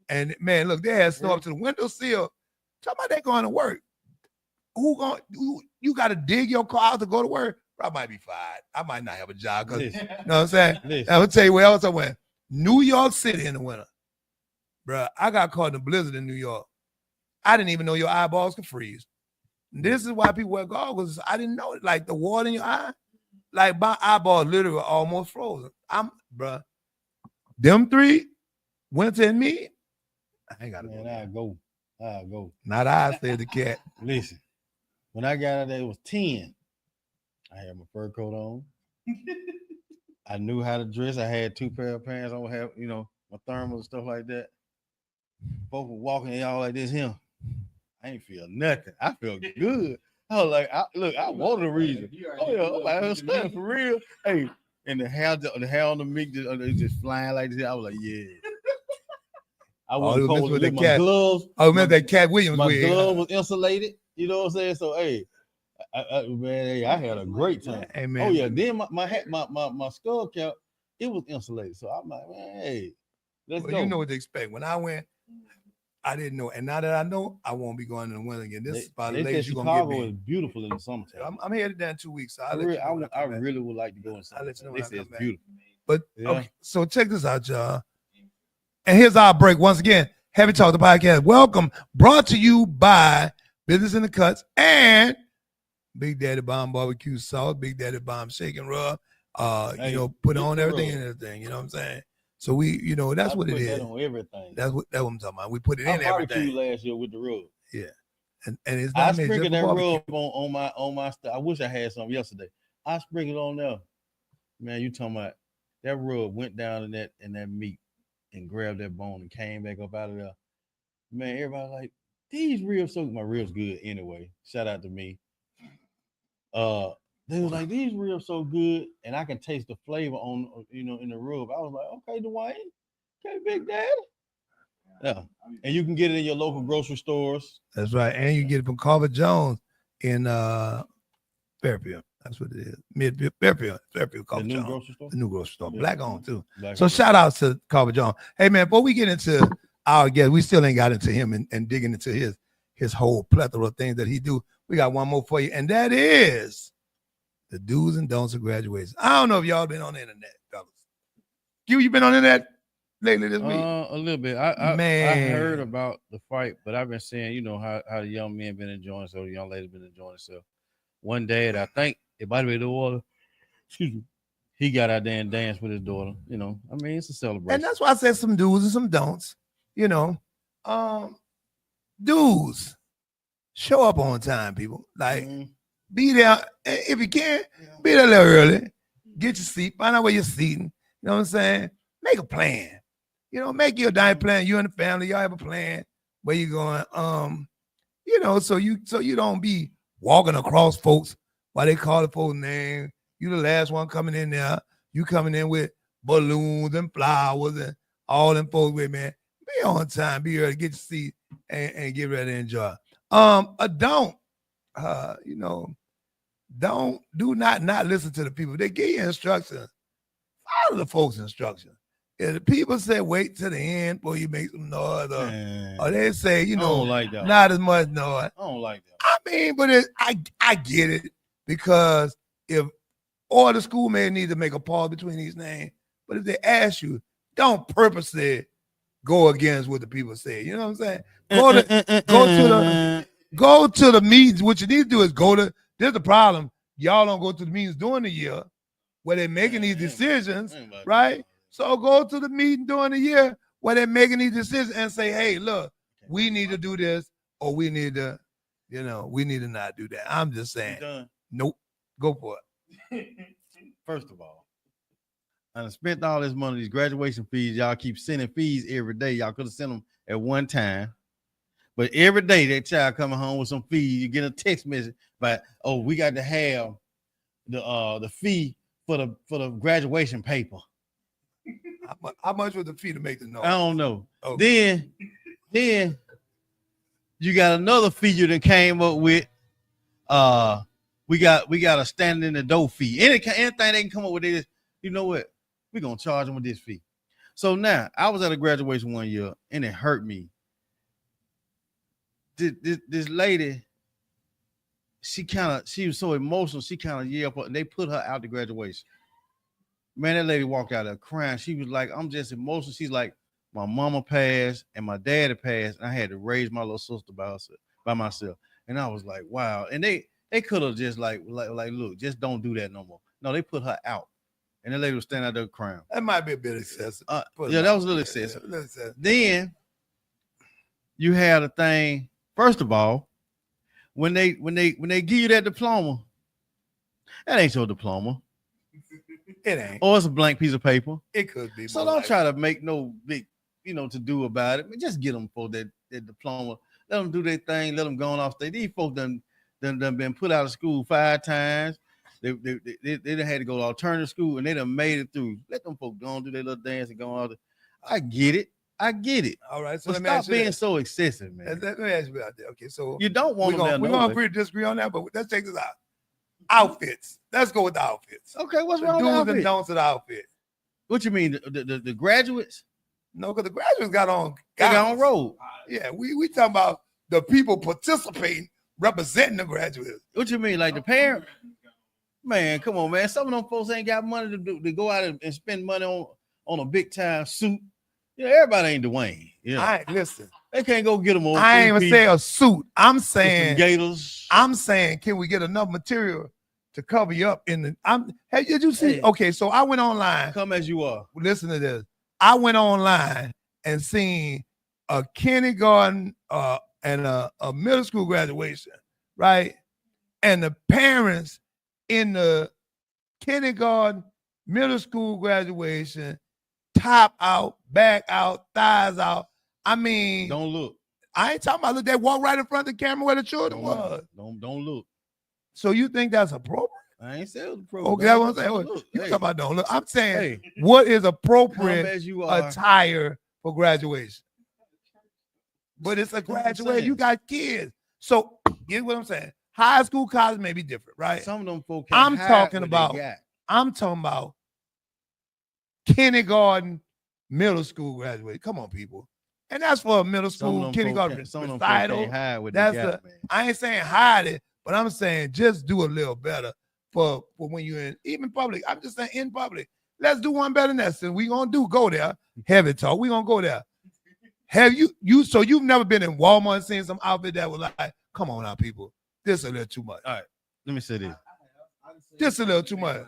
And man, look, they had snow up to the windowsill. Talking about they going to work. You got to dig your car out to go to work? Bro, I might be fired. I might not have a job. Cause, you Listen, know what I'm saying? listen. I'm going to tell you where else I went. New York City in the winter. Bro, I got caught in a blizzard in New York. I didn't even know your eyeballs could freeze. This is why people wear goggles. I didn't know it. Like the water in your eye, like my eyeballs literally were almost frozen. Bro, them three, Winter and me, I ain't got to Man, go. I'll go. Not I, said the cat. Listen, when I got out there, it was 10. I had my fur coat on. I knew how to dress. I had 2 pair of pants. I would have, my thermals and stuff like that. Folks were walking all like this here. I ain't feel nothing. I felt good. I was like, I wanted a reason. Oh yeah, I'm like, I'm studying for real. Hey, and the hair on the meat just flying like this. I was like, yeah. I wasn't you cold. messed with With the my cat. gloves. Oh, remember that Cat Williams My wig? glove was insulated. You know what I'm saying? So hey, I had a great time. Hey, man. Oh yeah. Then my hat, my skull cap, it was insulated. So I'm like, man, hey, let's Well, go. you know what to expect. When I went, I didn't know. And now that I know, I won't be going in the winter again. This is about the They said latest you're going to get Chicago me. is beautiful in the summertime. I'm headed down 2 weeks. So I'll For let real, you know when I I come back. really would like to go in I'll let you know They when I said come it's back. beautiful. But Yeah. okay, so check this out, y'all. And here's our break once again. Heavy Talk the podcast. Welcome, brought to you by Business in the Cuts and Big Daddy Bomb Barbecue Sauce, Big Daddy Bomb Shake and Rub. Hey, Put get on the everything rub. and everything. You know what I'm saying? So we, that's I what it put is. that on everything. That's what I'm talking about. We put it I in barbecued everything. last year with the rub. Yeah, and it's I not made just sprinkled for that barbecue. rub on my stuff. I wish I had some yesterday. I sprinkled on there. Man, you talking about that rub went down in that meat and grabbed that bone and came back up out of there. Man, everybody like these ribs so my ribs good anyway. Shout out to me. They was like these ribs so good, and I can taste the flavor on in the rub. I was like, okay, Dwayne, okay, Big Daddy. Yeah, and you can get it in your local grocery stores. That's right. And you get it from Carver Jones in Fairfield. That's what it is. Fairfield, The Carver new Jones. grocery store. The new grocery store. Yeah. Black owned too. Black So owned. shout out to Carver Jones. Hey man, before we get into our guest, we still ain't got into him and digging into his whole plethora of things that he do. We got one more for you, and that is the do's and don'ts of graduation. I don't know if y'all been on the internet, fellas. You been on the internet lately this week? A little bit. I Man. heard about the fight, but I've been seeing, how the young men been enjoying, so the young ladies been enjoying themselves. One day, I think it might be the water. Excuse me. He got out there and danced with his daughter. It's a celebration. And that's why I said some do's and some don'ts. Do's, show up on time, people. Like, Mhm. be there if you can. Be there a little early. Get your seat. Find out where you're seating. You know what I'm saying? Make a plan. Make your diet plan. You and the family, y'all have a plan where you going. So you don't be walking across folks while they call the folks name. You the last one coming in there. You coming in with balloons and flowers and all them folks with, man. Be on time. Be early. Get your seat and get ready to enjoy. A don't. Do not listen to the people. They give you instructions. Follow the folks' instructions. If the people say wait till the end before you make some noise, or they say, I don't like that. not as much noise. I don't like that. I mean, but I get it, because or the school may need to make a pause between these names, but if they ask you, don't purposely go against what the people say. You know what I'm saying? Go to the meetings. What you need to do is there's the problem. Y'all don't go to the meetings during the year where they're making these decisions, right? So go to the meeting during the year where they're making these decisions and say, hey, look, we need to do this, or we need to, we need to not do that. I'm just You saying, done? nope, go for it. First of all, I done spent all this money, these graduation fees. Y'all keep sending fees every day. Y'all could have sent them at one time. But every day that child coming home with some fees, you get a text message by, oh, we got to have the fee for the graduation paper. How much was the fee to make the noise? I don't know. Oh. Then you got another fee you done came up with. We got a stand in the door fee. Anything they can come up with, they just, you know what? We're gonna charge them with this fee. So now I was at a graduation one year and it hurt me. This lady, she was so emotional, she kind of yelled, and they put her out the graduation. Man, that lady walked out there crying. She was like, I'm just emotional. She's like, my mama passed and my daddy passed, and I had to raise my little sister by myself. And I was like, wow. And they could have just like, look, just don't do that no more. No, they put her out. And the lady was standing out there crying. That might be a bit excessive. Yeah, that was a little excessive. Yeah, a little excessive. Then you had a thing. First of all, when they give you that diploma, that ain't your diploma. It ain't. Or it's a blank piece of paper. It could be. So don't try to make no big, to do about it. Just get them for that diploma. Let them do their thing. Let them go on off stage. These folks done been put out of school 5 times. They done had to go to alternative school and they done made it through. Let them folks go and do their little dance and go on. I get it. All right. So let me stop ask you being this. so excessive, man. Let me ask you about that. Okay, so You don't want them we're there. gonna agree to disagree on that, but let's check this out. Outfits. Let's go with the outfits. Okay, what's The wrong with do's and outfit? don'ts of the outfit. What you mean? The graduates? No, because the graduates got on. They got on gowns. road. Yeah, we talking about the people participating, representing the graduates. What you mean? Like the parent? Man, come on, man. Some of them folks ain't got money to go out and spend money on a big time suit. Everybody ain't Dwayne. Yeah, I ain't listen. they can't go get them on. I ain't even say a suit. I'm saying Gators. I'm saying, can we get enough material to cover you up in the? Hey, did you see? Hey. Okay, so I went online. Come as you are. Listen to this. I went online and seen a kindergarten and a middle school graduation, right? And the parents in the kindergarten, middle school graduation, top out, back out, thighs out. I mean, Don't look. I ain't talking about look. They walk right in front of the camera where the children Don't was. look. Don't look. So you think that's appropriate? I ain't saying it was appropriate. Okay, that's what I'm saying. Don't look. You Hey, talking about don't look? I'm saying hey, what is come appropriate as you are. attire for graduation? But it's a That's what I'm graduation. You saying. got kids. So get what I'm saying. High school, college may be different, right? Some of them folks. I'm can't hide talking what they about- got. I'm talking about kindergarten, middle school graduation. Come on, people. And that's for a middle Some of school, them kindergarten folks some of them folks recital. can't hide what they That's got, man. I ain't saying hide it, but I'm saying just do a little better for when you're in even public. I'm just saying in public. Let's do one better than that. So we gonna go there. Heavy talk. We gonna go there. Have so you've never been in Walmart and seen some outfit that was like, come on now, people. This a little too much. Let me say this. This a little too much.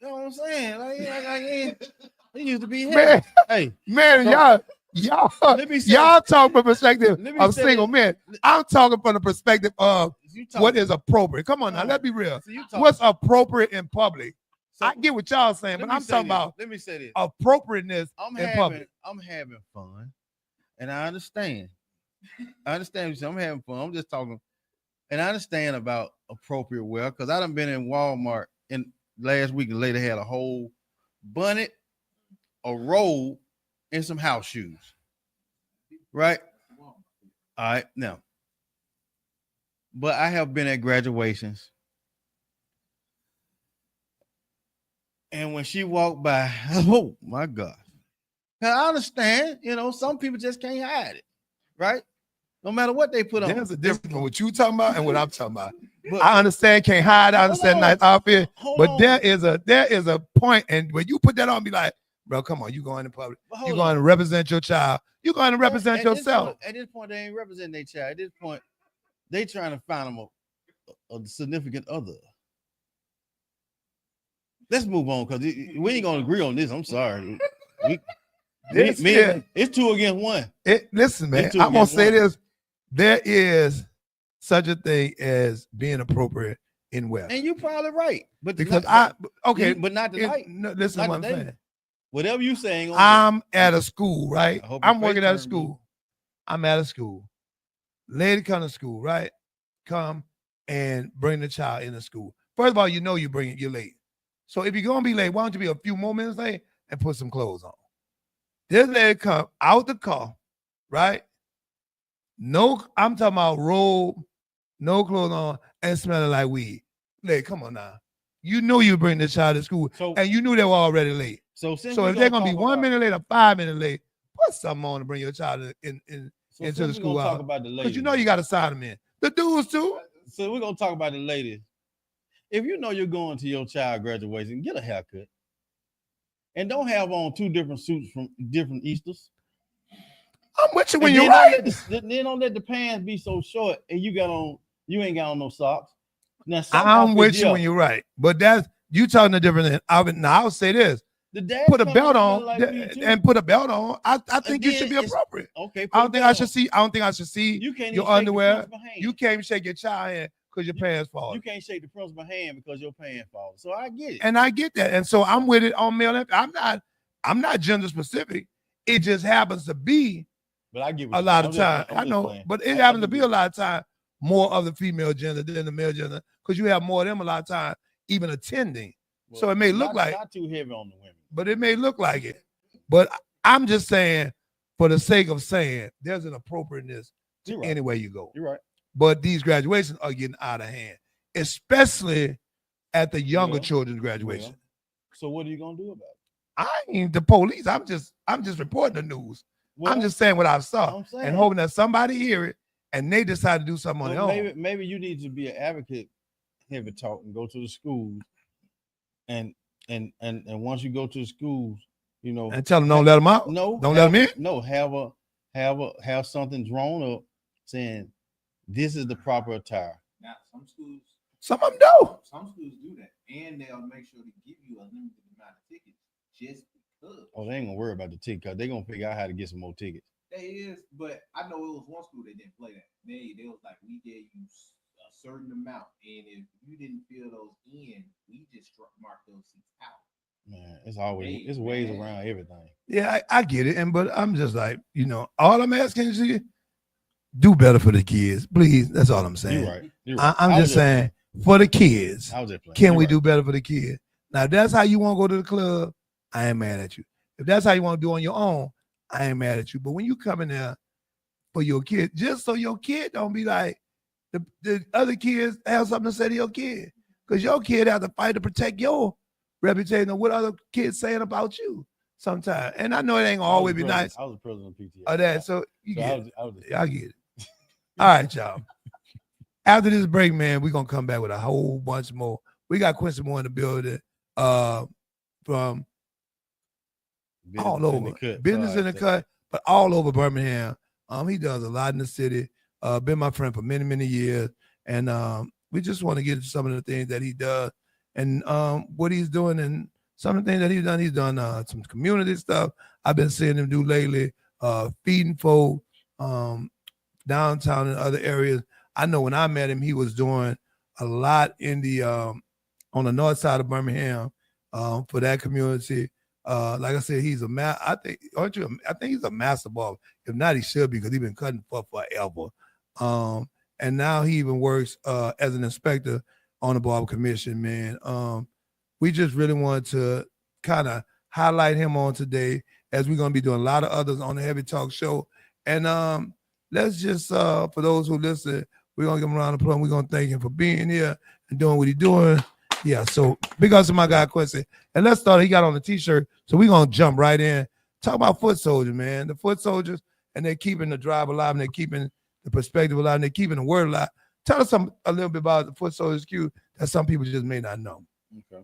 You know what I'm saying? Like, it used to be him. Man, Hey, man, So- y'all let me say, y'all talk from the perspective Let me of say single this. men. I'm talking from the perspective of you talk, what is appropriate. Come on now, let's be real. so you talk, What's appropriate in public? so I get what y'all saying, let but me I'm say talking this. about Let me say this. appropriateness I'm in having public. fun, and I understand. I understand. I'm having fun. I'm just talking, and I understand about appropriate wear because I done been in Walmart in last week and later had a whole bonnet, a robe, and some house shoes. Right. All right. Now, but I have been at graduations. And when she walked by, oh my God. Now, I understand, some people just can't hide it, right? No matter what they put on. There's a difference between what you talking about and what I'm talking about. But I understand can't hide. I understand Hold nice outfit, hold but on. there is a point, and when you put that on, be like, bro, come on, you going in public, But you hold going on. to represent your child, you going to represent At this yourself. point- At this point, they ain't representing their child. At this point, they trying to find them a significant other. Let's move on because we ain't gonna agree on this. I'm sorry. This here, it's 2 against 1. listen, man, It's 2 I'm gonna against say 1. this. There is such a thing as being appropriate in West. And you're probably right. But Because not, okay, but not tonight. no, listen Not to what I'm today. saying. Whatever you saying. I'm at a school, right? I hope your I'm working face at a turned school. blue. I'm at a school. Lady come to school, right? Come and bring the child into school. First of all, you know you're late. So if you're gonna be late, why don't you be a few more minutes late and put some clothes on? This lady come out the car, right? No, I'm talking about robe, no clothes on, and smelling like weed. Lady, come on now. You know you bring the child to school, So- and you knew they were already late. So So if they're gonna be 1 minute late or 5 minutes late, put something on to bring your child into the school talk hour. about the ladies. Because you know you got to sign them in. The dudes too. So we're gonna talk about the ladies. If you know you're going to your child graduation, get a haircut. And don't have on 2 different suits from different Easters. I'm with you when And you're then right. then don't let the pants be so short and you ain't got on no socks. Now some I'm outfits, with you yeah, when you're right. But that's you talking a different thing. I'll say this. the dad Put a come belt in on smelling like weed, too. and put a belt on. I think you then should be it's- appropriate. Okay, I don't think I should see. I don't think I should see You can't your even shake the underwear. principal's hand. You can't even shake your child hand because your pants fall. You can't shake the principal's hand because your pants fall. So I get it. And I get that. And so I'm with it on male. I'm not gender specific. It just happens to be But I get a lot of time. I know, but it happens to be a lot of time more of the female gender than the male gender because you have more of them a lot of time even attending. So it may look like not too heavy on the women. but it may look like it. But I'm just saying, for the sake of saying, there's an appropriateness to You're right. any way you go. You're right. But these graduations are getting out of hand, especially at the younger Well, children's graduation. So what are you gonna do about it? I ain't the police. I'm just reporting the news. Well, I'm just saying what I saw I'm saying, and hoping that somebody hear it and they decide to do something on their own. maybe you need to be an advocate, heavy talk, and go to the schools, and once you go to the schools, you know, And tell them don't let them out. no, Don't let them in. No, have something drawn up saying this is the proper attire. Now, Some of them don't. some schools do that, and they'll make sure to give you a limited amount of tickets just because. Oh, they ain't gonna worry about the ticket because they're gonna figure out how to get some more tickets. They is, but I know it was one school that didn't play that. They was like, we gave you a certain amount, and if you didn't fill those in, we just marked those seats out. Man, it's ways around everything. Yeah, I get it. But I'm just like, all I'm asking is you do better for the kids. Please. That's all I'm saying. You're right. You're right. I'm just saying for the kids, I was just playing. can You're we right. do better for the kids? Now, if that's how you want to go to the club, I ain't mad at you. If that's how you want to do on your own, I ain't mad at you. But when you come in there for your kid, just so your kid don't be like the other kids have something to say to your kid. Because your kid have to fight to protect your reputation of what other kids saying about you sometimes. And I know it ain't gonna always be nice I was the president of PTA. or that. So you So get it. I was just, I get it. All right, y'all. After this break, man, we're gonna come back with a whole bunch more. We got Quincy Moore in the building from all over. Business in the cut, but all over Birmingham. He does a lot in the city. Been my friend for many, many years. And we just want to get to some of the things that he does and what he's doing and some of the things that he's done. He's done some community stuff I've been seeing him do lately, feeding folk downtown and other areas. I know when I met him, he was doing a lot in the on the north side of Birmingham for that community. Like I said, he's I think he's a master barber. If not, he should be because he's been cutting for forever. And now he even works as an inspector on the barber commission, man. We just really wanted to kind of highlight him on today as we're going to be doing a lot of others on the Heavy Talk show. And let's just, for those who listen, we're going to give him a round of applause. We're going to thank him for being here and doing what he's doing. Yeah, so big ups to my guy, Quincy. And let's start. He got on the T-shirt, so we're going to jump right in. Talk about foot soldiers, man. The foot soldiers, and they're keeping the drive alive, and they're keeping the perspective alive, and they're keeping the word alive. Tell us a little bit about the Foot Soldiers Q that some people just may not know. Okay.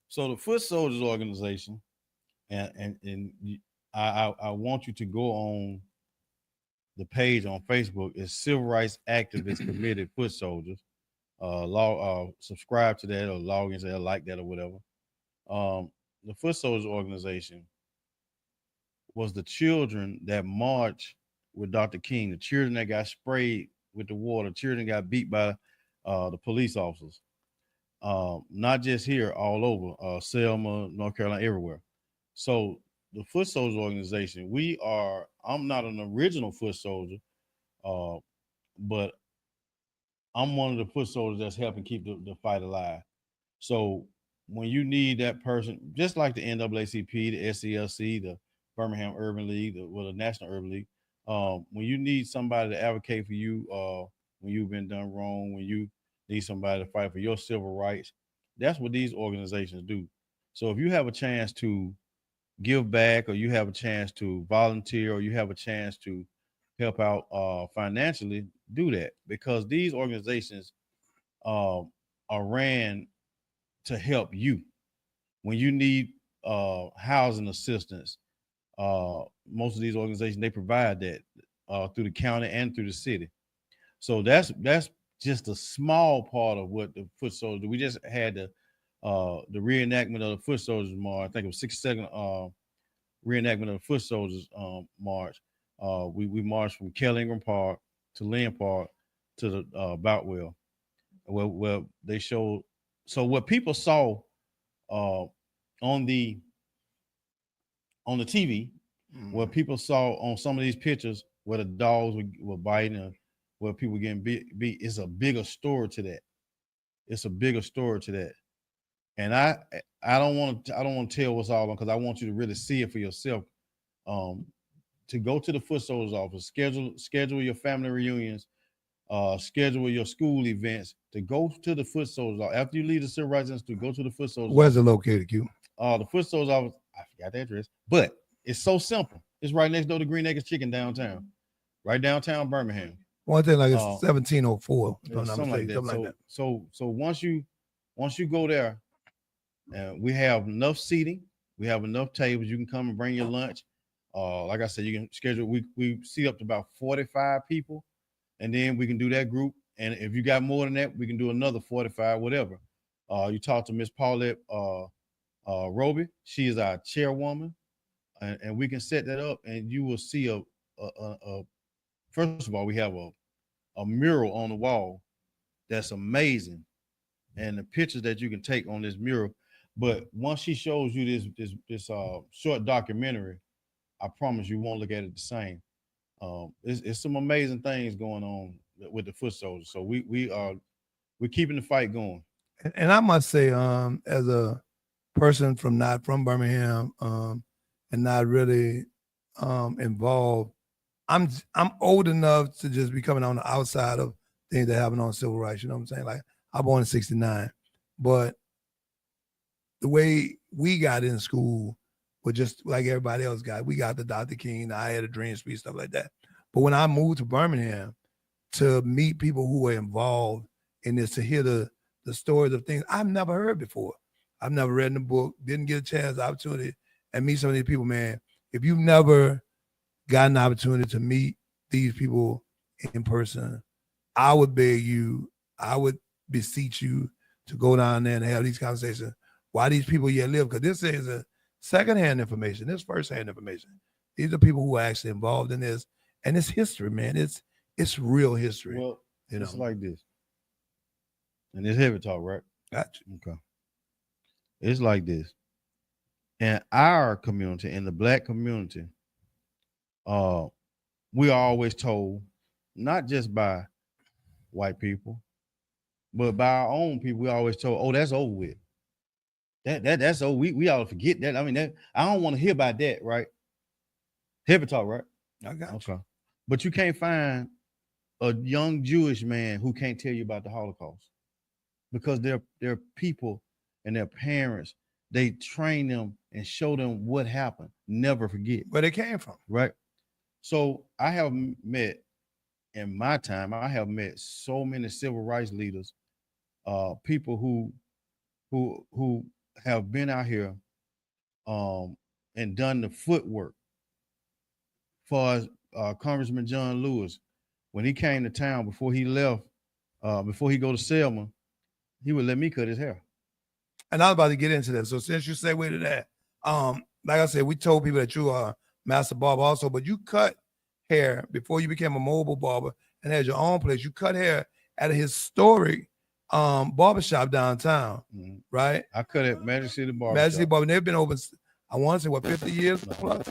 So the Foot Soldiers organization, and I want you to go on the page on Facebook. It's Civil Rights Activists Committed Foot Soldiers. Subscribe to that or log in to that, like that or whatever. The Foot Soldiers organization was the children that marched with Dr. King, the children that got sprayed with the water, children got beat by the police officers. Not just here, all over, Selma, North Carolina, everywhere. So the Foot Soldiers organization, I'm not an original foot soldier, uh, but I'm one of the foot soldiers that's helping keep the fight alive. So when you need that person, just like the NAACP, the SCLC, the Birmingham Urban League, the National Urban League, when you need somebody to advocate for you, when you've been done wrong, when you need somebody to fight for your civil rights, that's what these organizations do. So if you have a chance to give back, or you have a chance to volunteer, or you have a chance to help out financially, do that, because these organizations are ran to help you when you need housing assistance. Most of these organizations, they provide that through the county and through the city. So that's just a small part of what the foot soldiers do. We just had the reenactment of the Foot Soldiers March. I think it was 62nd reenactment of the Foot Soldiers March. We marched from Kelly Ingram Park to Lynn Park to the Boutwell, where they showed. So what people saw on the TV, what people saw on some of these pictures where the dogs were biting, and where people were getting beat, is a bigger story to that. It's a bigger story to that. And I don't want to tell what's all on, because I want you to really see it for yourself. To go to the Foot Soldiers office, schedule your family reunions, schedule your school events, to go to the Foot Soldiers office. After you leave the Civil Rights Institute, go to the Foot Soldiers Where's office. it located, Q? The Foot Soldiers office, I forgot the address, but it's so simple. It's right next door to Green Acres Chicken downtown, right downtown Birmingham. One thing like it's 1704. Something like that. So once you go there, we have enough seating, we have enough tables. You can come and bring your lunch. Like I said, you can schedule. We seat up to about 45 people, and then we can do that group. And if you got more than that, we can do another 45, whatever. You talk to Miss Paulette Roby. She is our chairwoman, and we can set that up. And you will see a first of all, we have a mural on the wall that's amazing, and the pictures that you can take on this mural. But once she shows you this short documentary, I promise you won't look at it the same. It's some amazing things going on with the Foot Soldiers. So we're keeping the fight going. And I must say, as a person not from Birmingham, and not really involved, I'm old enough to just be coming on the outside of things that happen on civil rights. You know what I'm saying? Like, I born in '69, but the way we got in school was just like everybody else got. We got the Dr. King, I Had a Dream speech, stuff like that. But when I moved to Birmingham to meet people who were involved in this, to hear the stories of things I've never heard before, I've never read in the book, didn't get a chance, opportunity, and meet some of these people, man. If you've never got an opportunity to meet these people in person, I would beg you, I would beseech you to go down there and have these conversations. Why these people yet live? Because this is a secondhand information. This firsthand information. These are people who are actually involved in this, and it's history, man. It's real history. Well, it's know, like this, and it's heavy talk, right? Gotcha. Okay. It's like this. In our community, in the Black community, we are always told, not just by white people, but by our own people, we always told, oh, that's over with. That's over. We ought to forget that. I mean, I don't want to hear about that, right? Heavy talk, right? I got okay. But you can't find a young Jewish man who can't tell you about the Holocaust, because they're people and their parents, they train them and show them what happened. Never forget where they came from. Right. So I have met, in my time, I have met so many civil rights leaders, people who have been out here and done the footwork. For Congressman John Lewis, when he came to town, before he left, before he go to Selma, he would let me cut his hair. And I was about to get into that. So since you segue to that, like I said, we told people that you are master barber also, but you cut hair before you became a mobile barber and had your own place. You cut hair at a historic barbershop downtown, Mhm. right? I cut at Magic City Barber. Magic City Barber. They've been open, I want to say, what, 50 years? No, plus?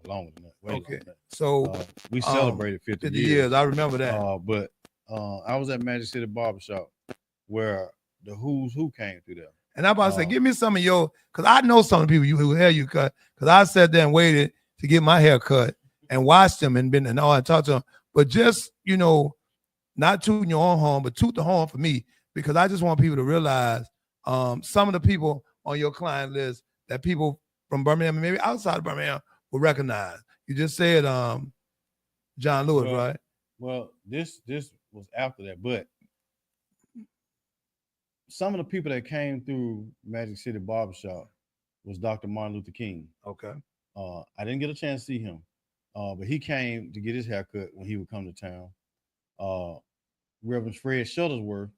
longer than that. Way Okay. longer than that. So We celebrated 50 50 years. I remember that. But I was at Magic City Barbershop where the who's who came through there. And I'm about to say, give me some of your, because I know some of the people who hair you cut, because I sat there and waited to get my hair cut and watched them and talked to them. But just, not tooting your own horn, but toot the horn for me, because I just want people to realize some of the people on your client list that people from Birmingham and maybe outside of Birmingham will recognize. You just said John Lewis, right? Well, this was after that, but some of the people that came through Magic City Barbershop was Dr. Martin Luther King. Okay. I didn't get a chance to see him, but he came to get his haircut when he would come to town. Reverend Fred Shuttlesworth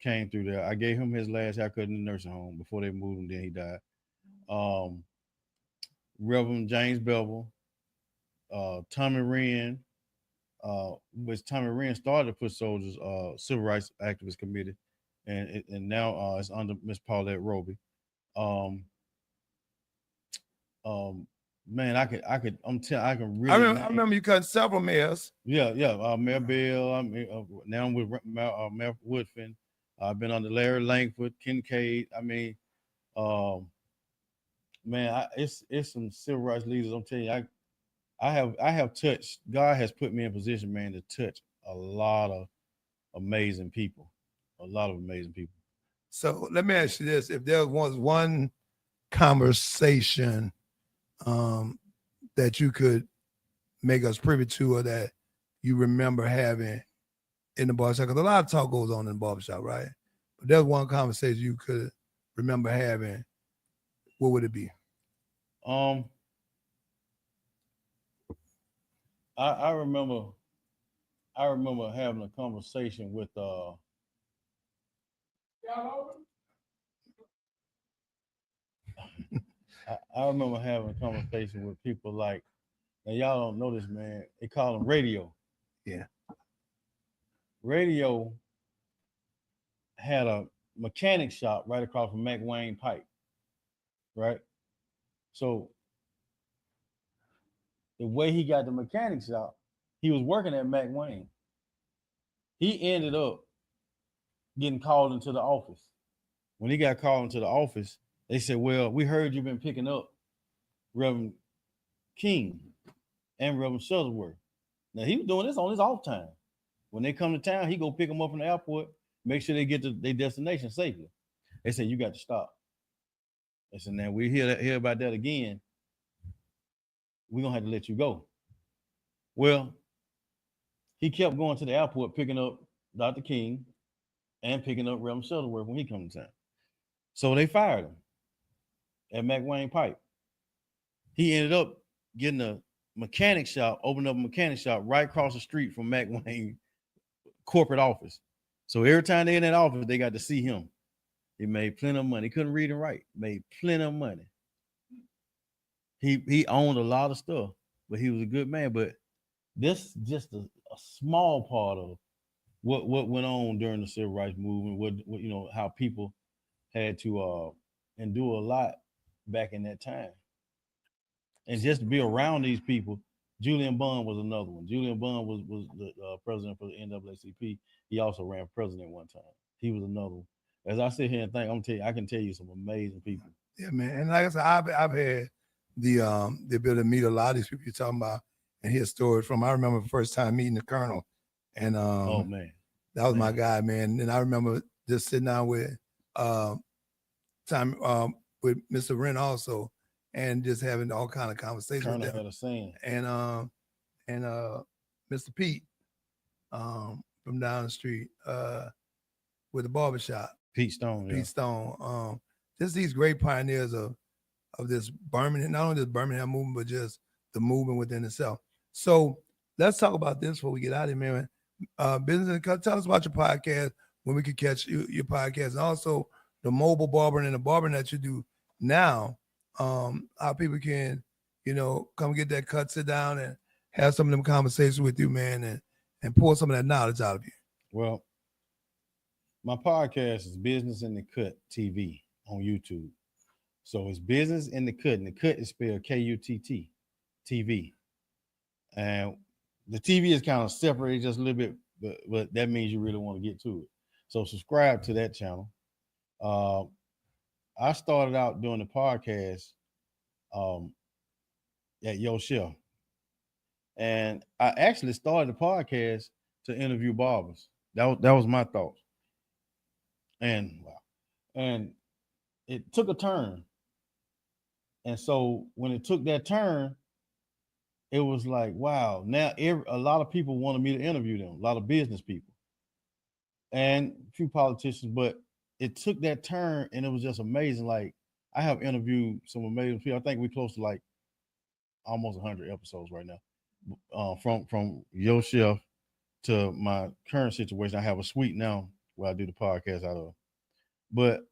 came through there. I gave him his last haircut in the nursing home before they moved him. Then he died. Reverend James Bevel, Tommy Wren, which Tommy Wren started to put soldiers, Civil Rights Activist Committee, and now it's under Miss Paulette Roby. Man, I can really. I remember you cutting several mayors. Yeah. Mayor Bill. Now I'm with Mayor Woodfin. I've been under Larry Langford, Kincaid. Man, it's some civil rights leaders. I'm telling you, I have touched. God has put me in position, man, to touch a lot of amazing people. A lot of amazing people. So let me ask you this: if there was one conversation that you could make us privy to, or that you remember having in the barbershop, because a lot of talk goes on in the barbershop, right? But there's one conversation you could remember having. What would it be? I remember having a conversation with I remember having a conversation with people like, and y'all don't know this, man. They call him Radio. Yeah. Radio had a mechanic shop right across from McWayne Pike, right? So the way he got the mechanic shop, he was working at McWayne. He ended up getting called into the office. When he got called into the office, they said, well, we heard you've been picking up Reverend King and Reverend Shuttlesworth. Now, he was doing this on his off time. When they come to town, he go pick them up from the airport, make sure they get to their destination safely. They said, you got to stop. They said, now we hear about that again. We're going to have to let you go. Well, he kept going to the airport, picking up Dr. King and picking up Reverend Shuttlesworth when he come to town. So they fired him at McWayne Pike. He ended up getting a mechanic shop, opened up a mechanic shop right across the street from McWayne corporate office. So every time they in that office, they got to see him. He made plenty of money. He couldn't read and write. Made plenty of money. He owned a lot of stuff, but he was a good man. But this just a small part of what went on during the civil rights movement. What how people had to endure a lot back in that time. And just to be around these people, Julian Bond was another one. Julian Bond was the president for the NAACP. He also ran for president one time. He was another one. As I sit here and think, I can tell you some amazing people. Yeah, man. And like I said, I've had the ability to meet a lot of these people you're talking about and hear stories from. I remember the first time meeting the Colonel, and oh man, that was my guy, man. And I remember just sitting down with with Mr. Wren also, and just having all kind of conversations Colonel with them. had a saying. And Mr. Pete from down the street with the barbershop. Pete Stone. Pete Stone. Just these great pioneers of this Birmingham, not only this Birmingham movement, but just the movement within itself. So let's talk about this before we get out of here, man. Business, tell us about your podcast, when we could catch your podcast, and also the mobile barbering and the barbering that you do now. How people can come get that cut, sit down and have some of them conversations with you, man, and pour some of that knowledge out of you. Well, my podcast is Business in the Cut TV on YouTube. So it's Business in the Cut, and the Cut is spelled Kutt TV. And the TV is kind of separated just a little bit, but that means you really want to get to it. So subscribe to that channel. I started out doing the podcast at Yo Chef. And I actually started the podcast to interview barbers. That was my thought. And it took a turn. And so when it took that turn, it was like, wow, now a lot of people wanted me to interview them, a lot of business people and a few politicians, but it took that turn and it was just amazing. Like, I have interviewed some amazing people. I think we're close to like almost 100 episodes right now, from Yo Chef to my current situation. I have a suite now where I do the podcast out of. But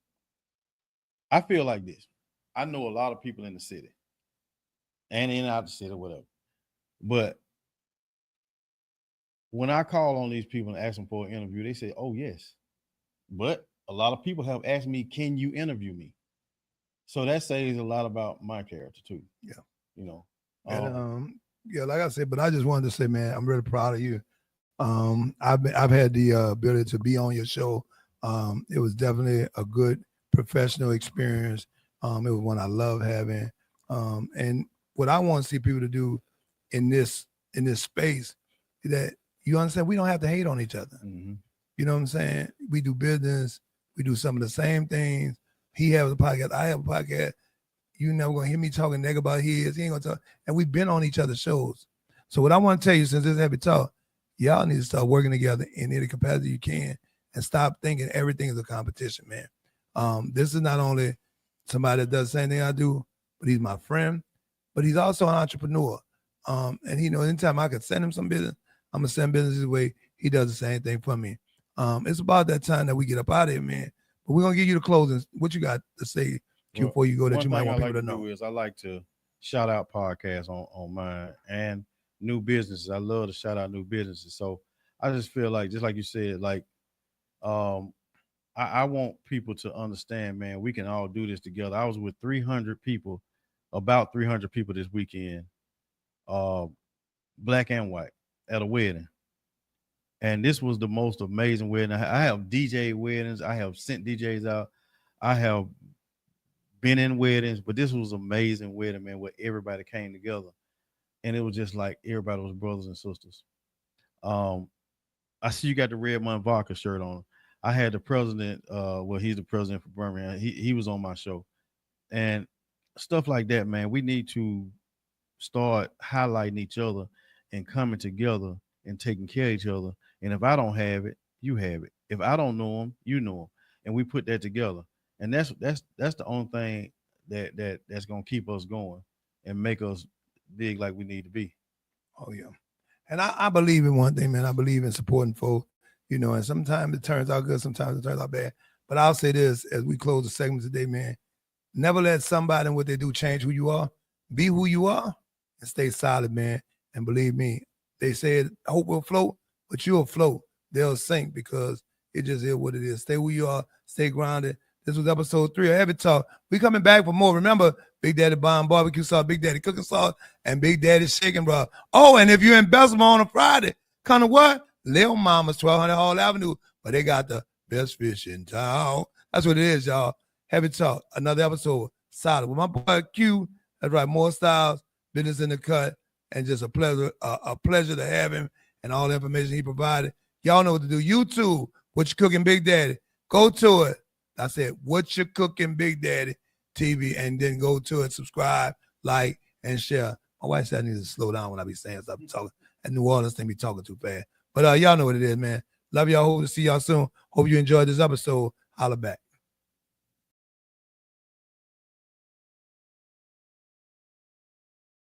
I feel like this. I know a lot of people in the city and in and out the city, whatever. But when I call on these people and ask them for an interview, they say, oh, yes. But a lot of people have asked me, can you interview me? So that says a lot about my character too. Yeah. And, like I said, but I just wanted to say, man, I'm really proud of you. I've had the ability to be on your show. It was definitely a good professional experience. It was one I love having. And what I want to see people to do in this space is that you understand we don't have to hate on each other. Mm-hmm. You know what I'm saying? We do business. We do some of the same things. He has a podcast. I have a podcast. You never gonna hear me talking negative about his. He ain't gonna talk. And we've been on each other's shows. So what I want to tell you, since this Heavy Talk, y'all need to start working together in any capacity you can and stop thinking everything is a competition, man. This is not only somebody that does the same thing I do, but he's my friend, but he's also an entrepreneur. And anytime I could send him some business, I'm gonna send business his way. He does the same thing for me. It's about that time that we get up out of here, man. But we're gonna give you the closing. What you got to say before you go that you might want people to know? Is I like to shout out podcasts on mine and new businesses. I love to shout out new businesses. So I just feel like, just like you said, like I want people to understand, man, we can all do this together. I was with 300 people, about 300 people this weekend, black and white, at a wedding. And this was the most amazing wedding. I have DJ weddings. I have sent DJs out. I have been in weddings, but this was amazing wedding, man, where everybody came together. And it was just like everybody was brothers and sisters. I see you got the Red Month Vodka shirt on. I had the president, he's the president for Birmingham. He was on my show. And stuff like that, man, we need to start highlighting each other and coming together and taking care of each other. And if I don't have it, you have it. If I don't know them, you know them. And we put that together. And that's the only thing that's gonna keep us going and make us big like we need to be. Oh yeah. And I believe in one thing, man. I believe in supporting folks, and sometimes it turns out good, sometimes it turns out bad. But I'll say this as we close the segment today, man. Never let somebody and what they do change who you are. Be who you are and stay solid, man. And believe me, they said hope will float, but you'll float. They'll sink because it just is what it is. Stay who you are, stay grounded. This was episode 3 of Heavy Talk. We coming back for more. Remember, Big Daddy Bomb Barbecue Sauce, Big Daddy Cooking Sauce, and Big Daddy Chicken Broth. Oh, and if you're in Bessemer on a Friday, kind of what? Lil Mama's 1200 Hall Avenue, but they got the best fish in town. That's what it is, y'all. Heavy Talk, another episode, solid. With my boy Q, that's right, More Styles, Business in the Cut, and just a pleasure to have him and all the information he provided. Y'all know what to do. YouTube, What You Cooking Big Daddy. Go to it. I said, What You Cooking Big Daddy TV, and then go to it, subscribe, like, and share. My wife said I need to slow down when I be saying stuff. Talking. And New Orleans thing be talking too fast. But y'all know what it is, man. Love y'all. Hope to see y'all soon. Hope you enjoyed this episode. Holla back.